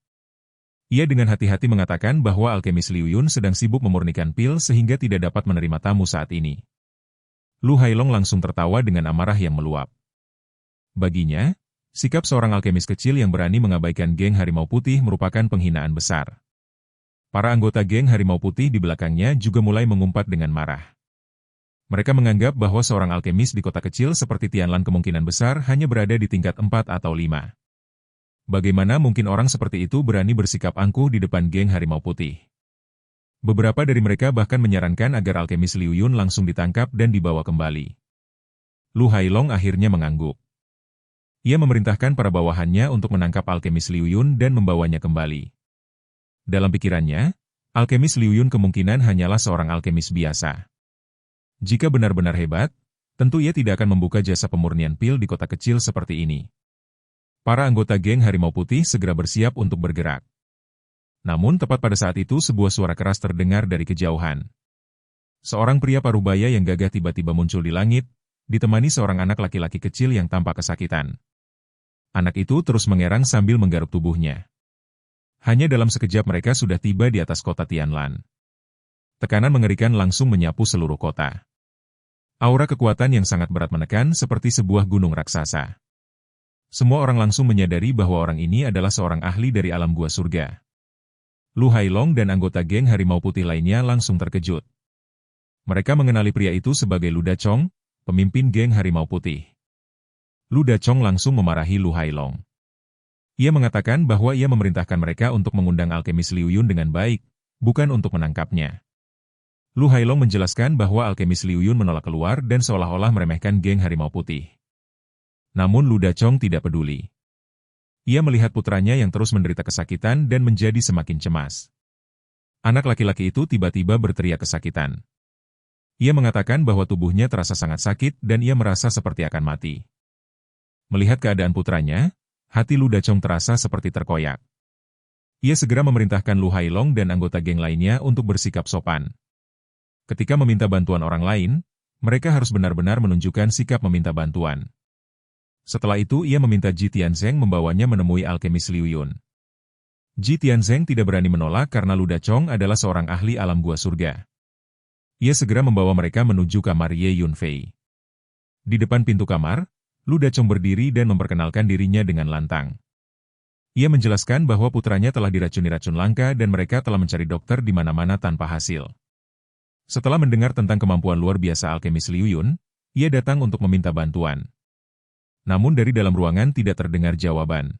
Ia dengan hati-hati mengatakan bahwa alkemis Liu Yun sedang sibuk memurnikan pil sehingga tidak dapat menerima tamu saat ini. Lu Hailong langsung tertawa dengan amarah yang meluap. Baginya, sikap seorang alkemis kecil yang berani mengabaikan geng Harimau Putih merupakan penghinaan besar. Para anggota geng Harimau Putih di belakangnya juga mulai mengumpat dengan marah. Mereka menganggap bahwa seorang alkemis di kota kecil seperti Tianlan kemungkinan besar hanya berada di tingkat 4 atau 5. Bagaimana mungkin orang seperti itu berani bersikap angkuh di depan geng Harimau Putih? Beberapa dari mereka bahkan menyarankan agar alkemis Liu Yun langsung ditangkap dan dibawa kembali. Lu Hailong akhirnya mengangguk. Ia memerintahkan para bawahannya untuk menangkap alkemis Liu Yun dan membawanya kembali. Dalam pikirannya, Alkemis Liu Yun kemungkinan hanyalah seorang alkemis biasa. Jika benar-benar hebat, tentu ia tidak akan membuka jasa pemurnian pil di kota kecil seperti ini. Para anggota geng Harimau Putih segera bersiap untuk bergerak. Namun tepat pada saat itu sebuah suara keras terdengar dari kejauhan. Seorang pria parubaya yang gagah tiba-tiba muncul di langit, ditemani seorang anak laki-laki kecil yang tampak kesakitan. Anak itu terus mengerang sambil menggaruk tubuhnya. Hanya dalam sekejap mereka sudah tiba di atas kota Tianlan. Tekanan mengerikan langsung menyapu seluruh kota. Aura kekuatan yang sangat berat menekan seperti sebuah gunung raksasa. Semua orang langsung menyadari bahwa orang ini adalah seorang ahli dari alam gua surga. Lu Hailong dan anggota geng Harimau Putih lainnya langsung terkejut. Mereka mengenali pria itu sebagai Lu Dachong, pemimpin geng Harimau Putih. Lu Dachong langsung memarahi Lu Hailong. Ia mengatakan bahwa ia memerintahkan mereka untuk mengundang alkemis Liu Yun dengan baik, bukan untuk menangkapnya. Lu Hailong menjelaskan bahwa alkemis Liu Yun menolak keluar dan seolah-olah meremehkan geng Harimau Putih. Namun Lu Dachong tidak peduli. Ia melihat putranya yang terus menderita kesakitan dan menjadi semakin cemas. Anak laki-laki itu tiba-tiba berteriak kesakitan. Ia mengatakan bahwa tubuhnya terasa sangat sakit dan ia merasa seperti akan mati. Melihat keadaan putranya, hati Lu Dachong terasa seperti terkoyak. Ia segera memerintahkan Lu Hailong dan anggota geng lainnya untuk bersikap sopan. Ketika meminta bantuan orang lain, mereka harus benar-benar menunjukkan sikap meminta bantuan. Setelah itu ia meminta Ji Tianzeng membawanya menemui alkemis Liu Yun. Ji Tianzeng tidak berani menolak karena Lu Dachong adalah seorang ahli alam gua surga. Ia segera membawa mereka menuju kamar Ye Yunfei. Di depan pintu kamar, Lu Dachong berdiri dan memperkenalkan dirinya dengan lantang. Ia menjelaskan bahwa putranya telah diracuni racun langka dan mereka telah mencari dokter di mana-mana tanpa hasil. Setelah mendengar tentang kemampuan luar biasa alkemis Liu Yun, ia datang untuk meminta bantuan. Namun dari dalam ruangan tidak terdengar jawaban.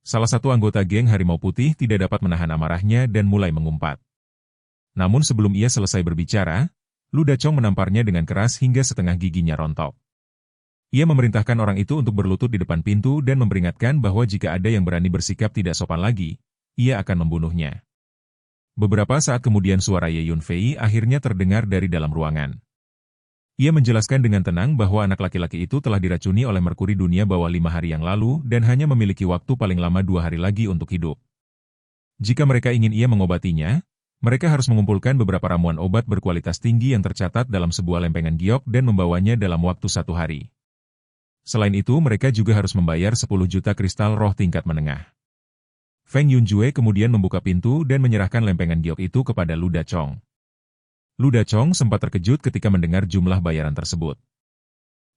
Salah satu anggota geng Harimau Putih tidak dapat menahan amarahnya dan mulai mengumpat. Namun sebelum ia selesai berbicara, Lu Dachong menamparnya dengan keras hingga setengah giginya rontok. Ia memerintahkan orang itu untuk berlutut di depan pintu dan memperingatkan bahwa jika ada yang berani bersikap tidak sopan lagi, ia akan membunuhnya. Beberapa saat kemudian suara Ye Yunfei akhirnya terdengar dari dalam ruangan. Ia menjelaskan dengan tenang bahwa anak laki-laki itu telah diracuni oleh merkuri dunia bawah 5 hari yang lalu dan hanya memiliki waktu paling lama 2 hari lagi untuk hidup. Jika mereka ingin ia mengobatinya, mereka harus mengumpulkan beberapa ramuan obat berkualitas tinggi yang tercatat dalam sebuah lempengan giok dan membawanya dalam waktu 1 hari. Selain itu, mereka juga harus membayar 10 juta kristal roh tingkat menengah. Feng Yunjue kemudian membuka pintu dan menyerahkan lempengan giok itu kepada Lu Dachong. Lu Dachong sempat terkejut ketika mendengar jumlah bayaran tersebut.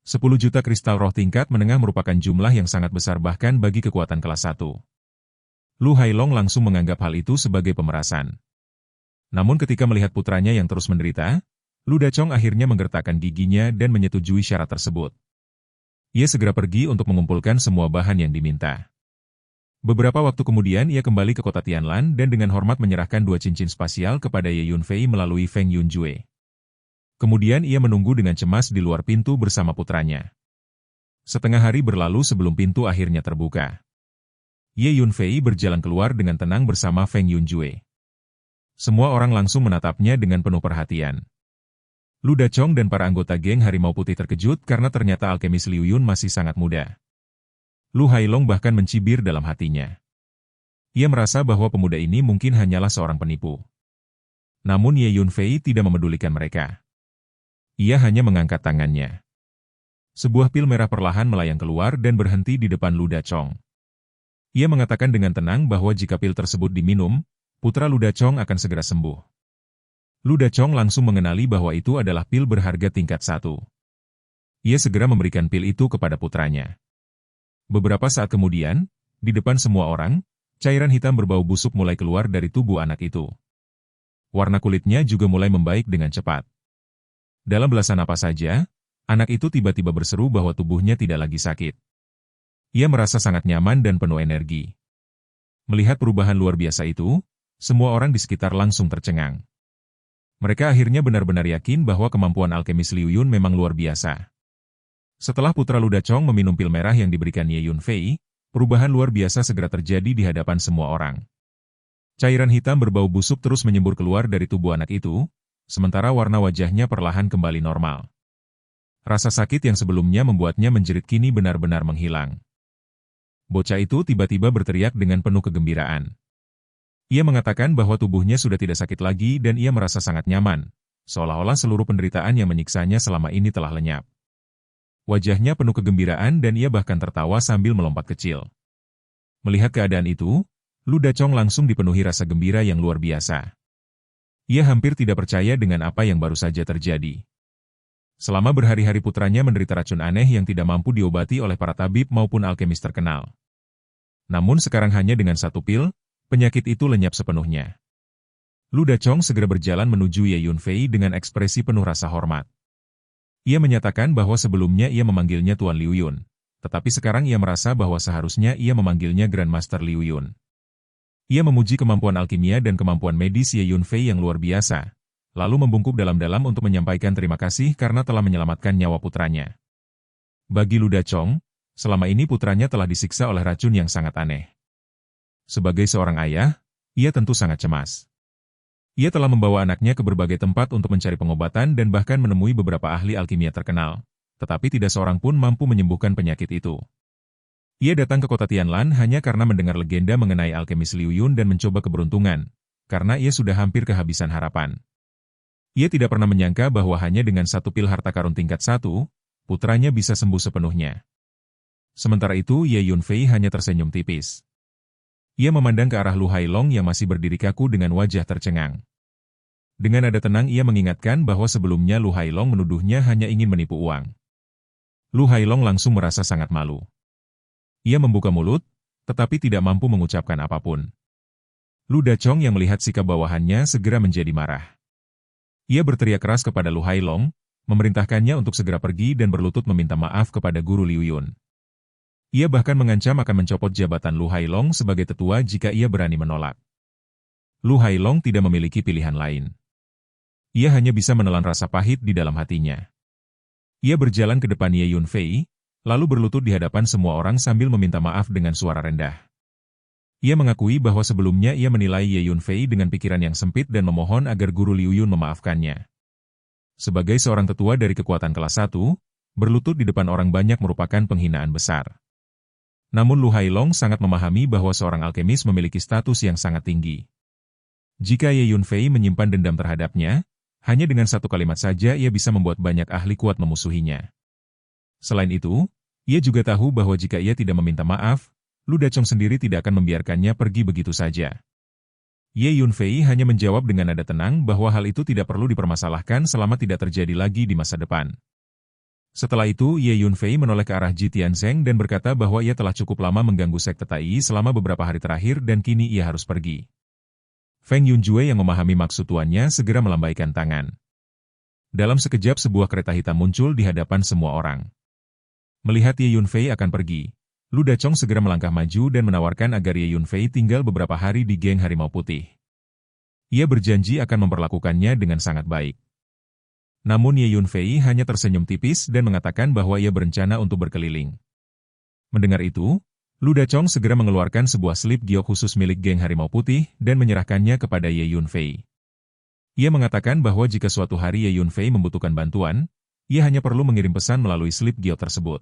10 juta kristal roh tingkat menengah merupakan jumlah yang sangat besar bahkan bagi kekuatan kelas 1. Lu Hailong langsung menganggap hal itu sebagai pemerasan. Namun ketika melihat putranya yang terus menderita, Lu Dachong akhirnya menggertakkan giginya dan menyetujui syarat tersebut. Ia segera pergi untuk mengumpulkan semua bahan yang diminta. Beberapa waktu kemudian ia kembali ke kota Tianlan dan dengan hormat menyerahkan 2 cincin spasial kepada Ye Yunfei melalui Feng Yunjue. Kemudian ia menunggu dengan cemas di luar pintu bersama putranya. Setengah hari berlalu sebelum pintu akhirnya terbuka. Ye Yunfei berjalan keluar dengan tenang bersama Feng Yunjue. Semua orang langsung menatapnya dengan penuh perhatian. Lu Dachong dan para anggota geng Harimau Putih terkejut karena ternyata alkemis Liu Yun masih sangat muda. Lu Hailong bahkan mencibir dalam hatinya. Ia merasa bahwa pemuda ini mungkin hanyalah seorang penipu. Namun Ye Yunfei tidak memedulikan mereka. Ia hanya mengangkat tangannya. Sebuah pil merah perlahan melayang keluar dan berhenti di depan Lu Dachong. Ia mengatakan dengan tenang bahwa jika pil tersebut diminum, putra Lu Dachong akan segera sembuh. Lu Dachong langsung mengenali bahwa itu adalah pil berharga tingkat 1. Ia segera memberikan pil itu kepada putranya. Beberapa saat kemudian, di depan semua orang, cairan hitam berbau busuk mulai keluar dari tubuh anak itu. Warna kulitnya juga mulai membaik dengan cepat. Dalam belasan napas saja, anak itu tiba-tiba berseru bahwa tubuhnya tidak lagi sakit. Ia merasa sangat nyaman dan penuh energi. Melihat perubahan luar biasa itu, semua orang di sekitar langsung tercengang. Mereka akhirnya benar-benar yakin bahwa kemampuan alkemis Liu Yun memang luar biasa. Setelah putra Lu Dachong meminum pil merah yang diberikan Ye Yunfei, perubahan luar biasa segera terjadi di hadapan semua orang. Cairan hitam berbau busuk terus menyembur keluar dari tubuh anak itu, sementara warna wajahnya perlahan kembali normal. Rasa sakit yang sebelumnya membuatnya menjerit kini benar-benar menghilang. Bocah itu tiba-tiba berteriak dengan penuh kegembiraan. Ia mengatakan bahwa tubuhnya sudah tidak sakit lagi dan ia merasa sangat nyaman, seolah-olah seluruh penderitaan yang menyiksanya selama ini telah lenyap. Wajahnya penuh kegembiraan dan ia bahkan tertawa sambil melompat kecil. Melihat keadaan itu, Lu Dachong langsung dipenuhi rasa gembira yang luar biasa. Ia hampir tidak percaya dengan apa yang baru saja terjadi. Selama berhari-hari putranya menderita racun aneh yang tidak mampu diobati oleh para tabib maupun alkemis terkenal. Namun sekarang hanya dengan satu pil, penyakit itu lenyap sepenuhnya. Lu Dachong segera berjalan menuju Ye Yunfei dengan ekspresi penuh rasa hormat. Ia menyatakan bahwa sebelumnya ia memanggilnya Tuan Liu Yun, tetapi sekarang ia merasa bahwa seharusnya ia memanggilnya Grandmaster Liu Yun. Ia memuji kemampuan alkimia dan kemampuan medis Ye Yunfei yang luar biasa, lalu membungkuk dalam-dalam untuk menyampaikan terima kasih karena telah menyelamatkan nyawa putranya. Bagi Lu Dachong, selama ini putranya telah disiksa oleh racun yang sangat aneh. Sebagai seorang ayah, ia tentu sangat cemas. Ia telah membawa anaknya ke berbagai tempat untuk mencari pengobatan dan bahkan menemui beberapa ahli alkimia terkenal, tetapi tidak seorang pun mampu menyembuhkan penyakit itu. Ia datang ke kota Tianlan hanya karena mendengar legenda mengenai alkemis Liu Yun dan mencoba keberuntungan, karena ia sudah hampir kehabisan harapan. Ia tidak pernah menyangka bahwa hanya dengan satu pil harta karun tingkat 1, putranya bisa sembuh sepenuhnya. Sementara itu Ye Yunfei hanya tersenyum tipis. Ia memandang ke arah Lu Hailong yang masih berdiri kaku dengan wajah tercengang. Dengan nada tenang ia mengingatkan bahwa sebelumnya Lu Hailong menuduhnya hanya ingin menipu uang. Lu Hailong langsung merasa sangat malu. Ia membuka mulut, tetapi tidak mampu mengucapkan apapun. Lu Dachong yang melihat sikap bawahannya segera menjadi marah. Ia berteriak keras kepada Lu Hailong, memerintahkannya untuk segera pergi dan berlutut meminta maaf kepada guru Liu Yun. Ia bahkan mengancam akan mencopot jabatan Lu Hailong sebagai tetua jika ia berani menolak. Lu Hailong tidak memiliki pilihan lain. Ia hanya bisa menelan rasa pahit di dalam hatinya. Ia berjalan ke depan Ye Yunfei, lalu berlutut di hadapan semua orang sambil meminta maaf dengan suara rendah. Ia mengakui bahwa sebelumnya ia menilai Ye Yunfei dengan pikiran yang sempit dan memohon agar guru Liu Yun memaafkannya. Sebagai seorang tetua dari kekuatan kelas 1, berlutut di depan orang banyak merupakan penghinaan besar. Namun Lu Hailong sangat memahami bahwa seorang alkemis memiliki status yang sangat tinggi. Jika Ye Yunfei menyimpan dendam terhadapnya, hanya dengan satu kalimat saja ia bisa membuat banyak ahli kuat memusuhinya. Selain itu, ia juga tahu bahwa jika ia tidak meminta maaf, Lu Dachong sendiri tidak akan membiarkannya pergi begitu saja. Ye Yunfei hanya menjawab dengan nada tenang bahwa hal itu tidak perlu dipermasalahkan selama tidak terjadi lagi di masa depan. Setelah itu, Ye Yunfei menoleh ke arah Ji Tianzeng dan berkata bahwa ia telah cukup lama mengganggu sekte Tai selama beberapa hari terakhir dan kini ia harus pergi. Feng Yunjue yang memahami maksud tuannya segera melambaikan tangan. Dalam sekejap sebuah kereta hitam muncul di hadapan semua orang. Melihat Ye Yunfei akan pergi, Lu Dachong segera melangkah maju dan menawarkan agar Ye Yunfei tinggal beberapa hari di geng Harimau Putih. Ia berjanji akan memperlakukannya dengan sangat baik. Namun Ye Yunfei hanya tersenyum tipis dan mengatakan bahwa ia berencana untuk berkeliling. Mendengar itu, Lu Dachong segera mengeluarkan sebuah slip giok khusus milik geng Harimau Putih dan menyerahkannya kepada Ye Yunfei. Ia mengatakan bahwa jika suatu hari Ye Yunfei membutuhkan bantuan, ia hanya perlu mengirim pesan melalui slip giok tersebut.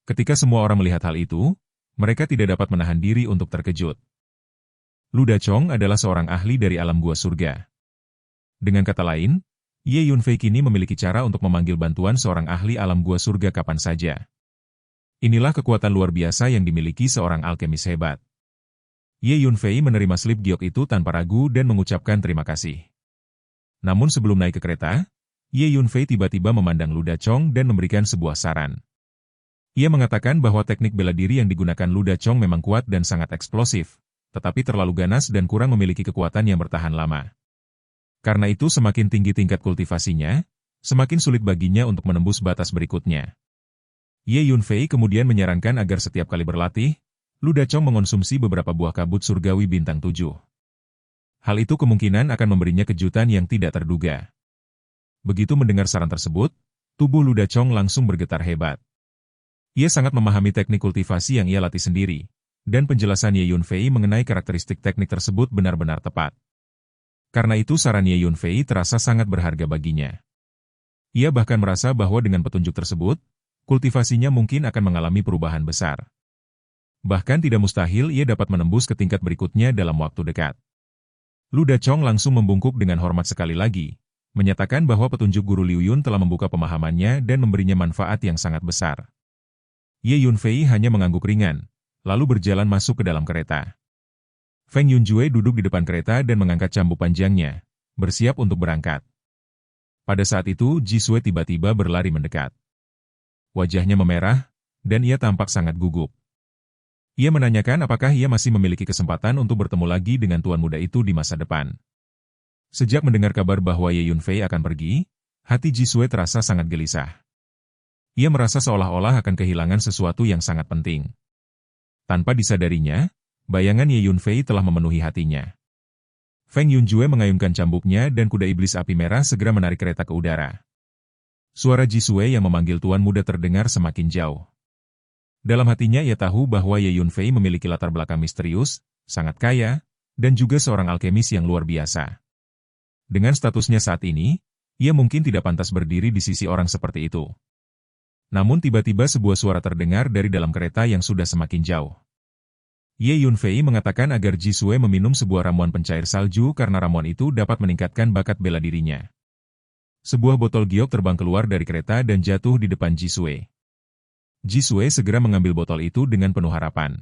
Ketika semua orang melihat hal itu, mereka tidak dapat menahan diri untuk terkejut. Lu Dachong adalah seorang ahli dari alam gua surga. Dengan kata lain, Ye Yunfei kini memiliki cara untuk memanggil bantuan seorang ahli alam gua surga kapan saja. Inilah kekuatan luar biasa yang dimiliki seorang alkemis hebat. Ye Yunfei menerima slip giok itu tanpa ragu dan mengucapkan terima kasih. Namun sebelum naik ke kereta, Ye Yunfei tiba-tiba memandang Lu Dachong dan memberikan sebuah saran. Ia mengatakan bahwa teknik bela diri yang digunakan Lu Dachong memang kuat dan sangat eksplosif, tetapi terlalu ganas dan kurang memiliki kekuatan yang bertahan lama. Karena itu semakin tinggi tingkat kultivasinya, semakin sulit baginya untuk menembus batas berikutnya. Ye Yunfei kemudian menyarankan agar setiap kali berlatih, Lu Dachong mengonsumsi beberapa buah kabut surgawi bintang 7. Hal itu kemungkinan akan memberinya kejutan yang tidak terduga. Begitu mendengar saran tersebut, tubuh Lu Dachong langsung bergetar hebat. Ia sangat memahami teknik kultivasi yang ia latih sendiri, dan penjelasan Ye Yunfei mengenai karakteristik teknik tersebut benar-benar tepat. Karena itu saran Ye Yunfei terasa sangat berharga baginya. Ia bahkan merasa bahwa dengan petunjuk tersebut, kultivasinya mungkin akan mengalami perubahan besar. Bahkan tidak mustahil ia dapat menembus ke tingkat berikutnya dalam waktu dekat. Lu Dachong langsung membungkuk dengan hormat sekali lagi, menyatakan bahwa petunjuk Guru Liu Yun telah membuka pemahamannya dan memberinya manfaat yang sangat besar. Ye Yunfei hanya mengangguk ringan, lalu berjalan masuk ke dalam kereta. Feng Yunjue duduk di depan kereta dan mengangkat cambuk panjangnya, bersiap untuk berangkat. Pada saat itu, Jisue tiba-tiba berlari mendekat. Wajahnya memerah, dan ia tampak sangat gugup. Ia menanyakan apakah ia masih memiliki kesempatan untuk bertemu lagi dengan tuan muda itu di masa depan. Sejak mendengar kabar bahwa Ye Yunfei akan pergi, hati Jisue terasa sangat gelisah. Ia merasa seolah-olah akan kehilangan sesuatu yang sangat penting. Tanpa disadarinya, bayangan Ye Yunfei telah memenuhi hatinya. Feng Yunjue mengayunkan cambuknya dan kuda iblis api merah segera menarik kereta ke udara. Suara Jisue yang memanggil tuan muda terdengar semakin jauh. Dalam hatinya ia tahu bahwa Ye Yunfei memiliki latar belakang misterius, sangat kaya, dan juga seorang alkemis yang luar biasa. Dengan statusnya saat ini, ia mungkin tidak pantas berdiri di sisi orang seperti itu. Namun tiba-tiba sebuah suara terdengar dari dalam kereta yang sudah semakin jauh. Ye Yunfei mengatakan agar Jisue meminum sebuah ramuan pencair salju karena ramuan itu dapat meningkatkan bakat bela dirinya. Sebuah botol giok terbang keluar dari kereta dan jatuh di depan Jisue. Jisue segera mengambil botol itu dengan penuh harapan.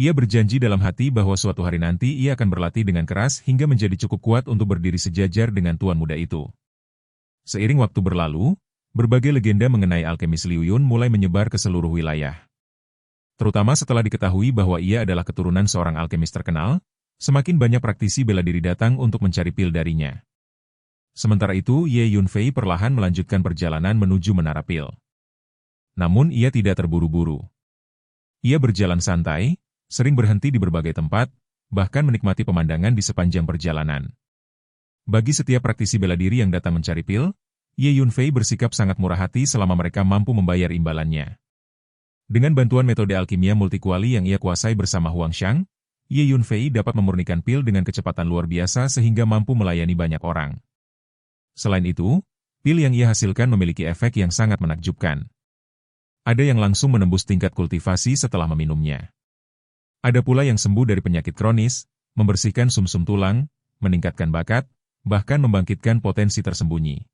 Ia berjanji dalam hati bahwa suatu hari nanti ia akan berlatih dengan keras hingga menjadi cukup kuat untuk berdiri sejajar dengan tuan muda itu. Seiring waktu berlalu, berbagai legenda mengenai alkemis Liu Yun mulai menyebar ke seluruh wilayah. Terutama setelah diketahui bahwa ia adalah keturunan seorang alkemis terkenal, semakin banyak praktisi bela diri datang untuk mencari pil darinya. Sementara itu, Ye Yunfei perlahan melanjutkan perjalanan menuju menara pil. Namun ia tidak terburu-buru. Ia berjalan santai, sering berhenti di berbagai tempat, bahkan menikmati pemandangan di sepanjang perjalanan. Bagi setiap praktisi bela diri yang datang mencari pil, Ye Yunfei bersikap sangat murah hati selama mereka mampu membayar imbalannya. Dengan bantuan metode alkimia multikuali yang ia kuasai bersama Huang Xiang, Ye Yunfei dapat memurnikan pil dengan kecepatan luar biasa sehingga mampu melayani banyak orang. Selain itu, pil yang ia hasilkan memiliki efek yang sangat menakjubkan. Ada yang langsung menembus tingkat kultivasi setelah meminumnya. Ada pula yang sembuh dari penyakit kronis, membersihkan sumsum tulang, meningkatkan bakat, bahkan membangkitkan potensi tersembunyi.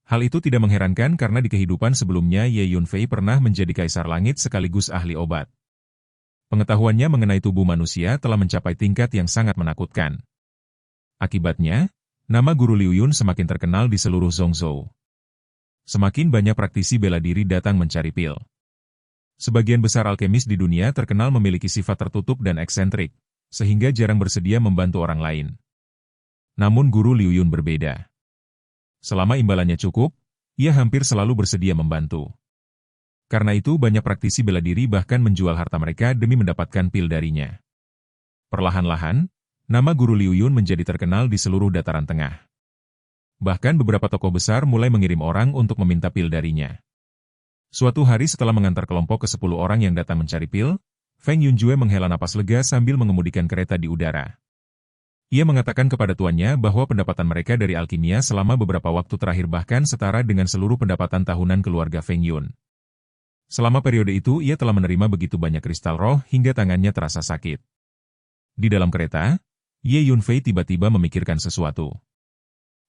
Hal itu tidak mengherankan karena di kehidupan sebelumnya Ye Yunfei pernah menjadi kaisar langit sekaligus ahli obat. Pengetahuannya mengenai tubuh manusia telah mencapai tingkat yang sangat menakutkan. Akibatnya, nama Guru Liu Yun semakin terkenal di seluruh Zhongzhou. Semakin banyak praktisi bela diri datang mencari pil. Sebagian besar alkemis di dunia terkenal memiliki sifat tertutup dan eksentrik, sehingga jarang bersedia membantu orang lain. Namun Guru Liu Yun berbeda. Selama imbalannya cukup, ia hampir selalu bersedia membantu. Karena itu banyak praktisi bela diri bahkan menjual harta mereka demi mendapatkan pil darinya. Perlahan-lahan, nama Guru Liu Yun menjadi terkenal di seluruh dataran tengah. Bahkan beberapa tokoh besar mulai mengirim orang untuk meminta pil darinya. Suatu hari setelah mengantar kelompok ke-10 orang yang datang mencari pil, Feng Yunjue menghela napas lega sambil mengemudikan kereta di udara. Ia mengatakan kepada tuannya bahwa pendapatan mereka dari alkimia selama beberapa waktu terakhir bahkan setara dengan seluruh pendapatan tahunan keluarga Feng Yun. Selama periode itu ia telah menerima begitu banyak kristal roh hingga tangannya terasa sakit. Di dalam kereta, Ye Yunfei tiba-tiba memikirkan sesuatu.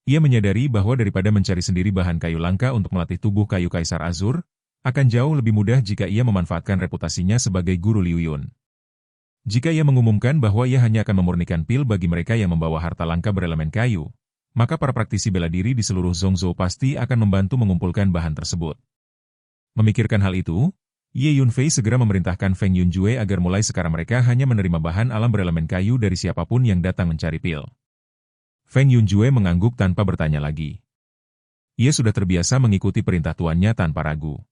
Ia menyadari bahwa daripada mencari sendiri bahan kayu langka untuk melatih tubuh kayu Kaisar Azur, akan jauh lebih mudah jika ia memanfaatkan reputasinya sebagai Guru Liu Yun. Jika ia mengumumkan bahwa ia hanya akan memurnikan pil bagi mereka yang membawa harta langka berelemen kayu, maka para praktisi bela diri di seluruh Zhongzhou pasti akan membantu mengumpulkan bahan tersebut. Memikirkan hal itu, Ye Yunfei segera memerintahkan Feng Yunjue agar mulai sekarang mereka hanya menerima bahan alam berelemen kayu dari siapapun yang datang mencari pil. Feng Yunjue mengangguk tanpa bertanya lagi. Ia sudah terbiasa mengikuti perintah tuannya tanpa ragu.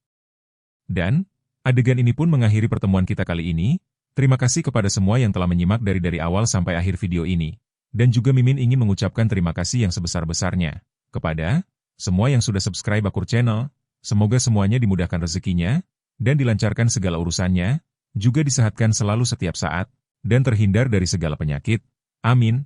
Dan, adegan ini pun mengakhiri pertemuan kita kali ini. Terima kasih kepada semua yang telah menyimak dari awal sampai akhir video ini. Dan juga Mimin ingin mengucapkan terima kasih yang sebesar-besarnya kepada semua yang sudah subscribe Akur Channel. Semoga semuanya dimudahkan rezekinya dan dilancarkan segala urusannya. juga disehatkan selalu setiap saat, dan terhindar dari segala penyakit. Amin.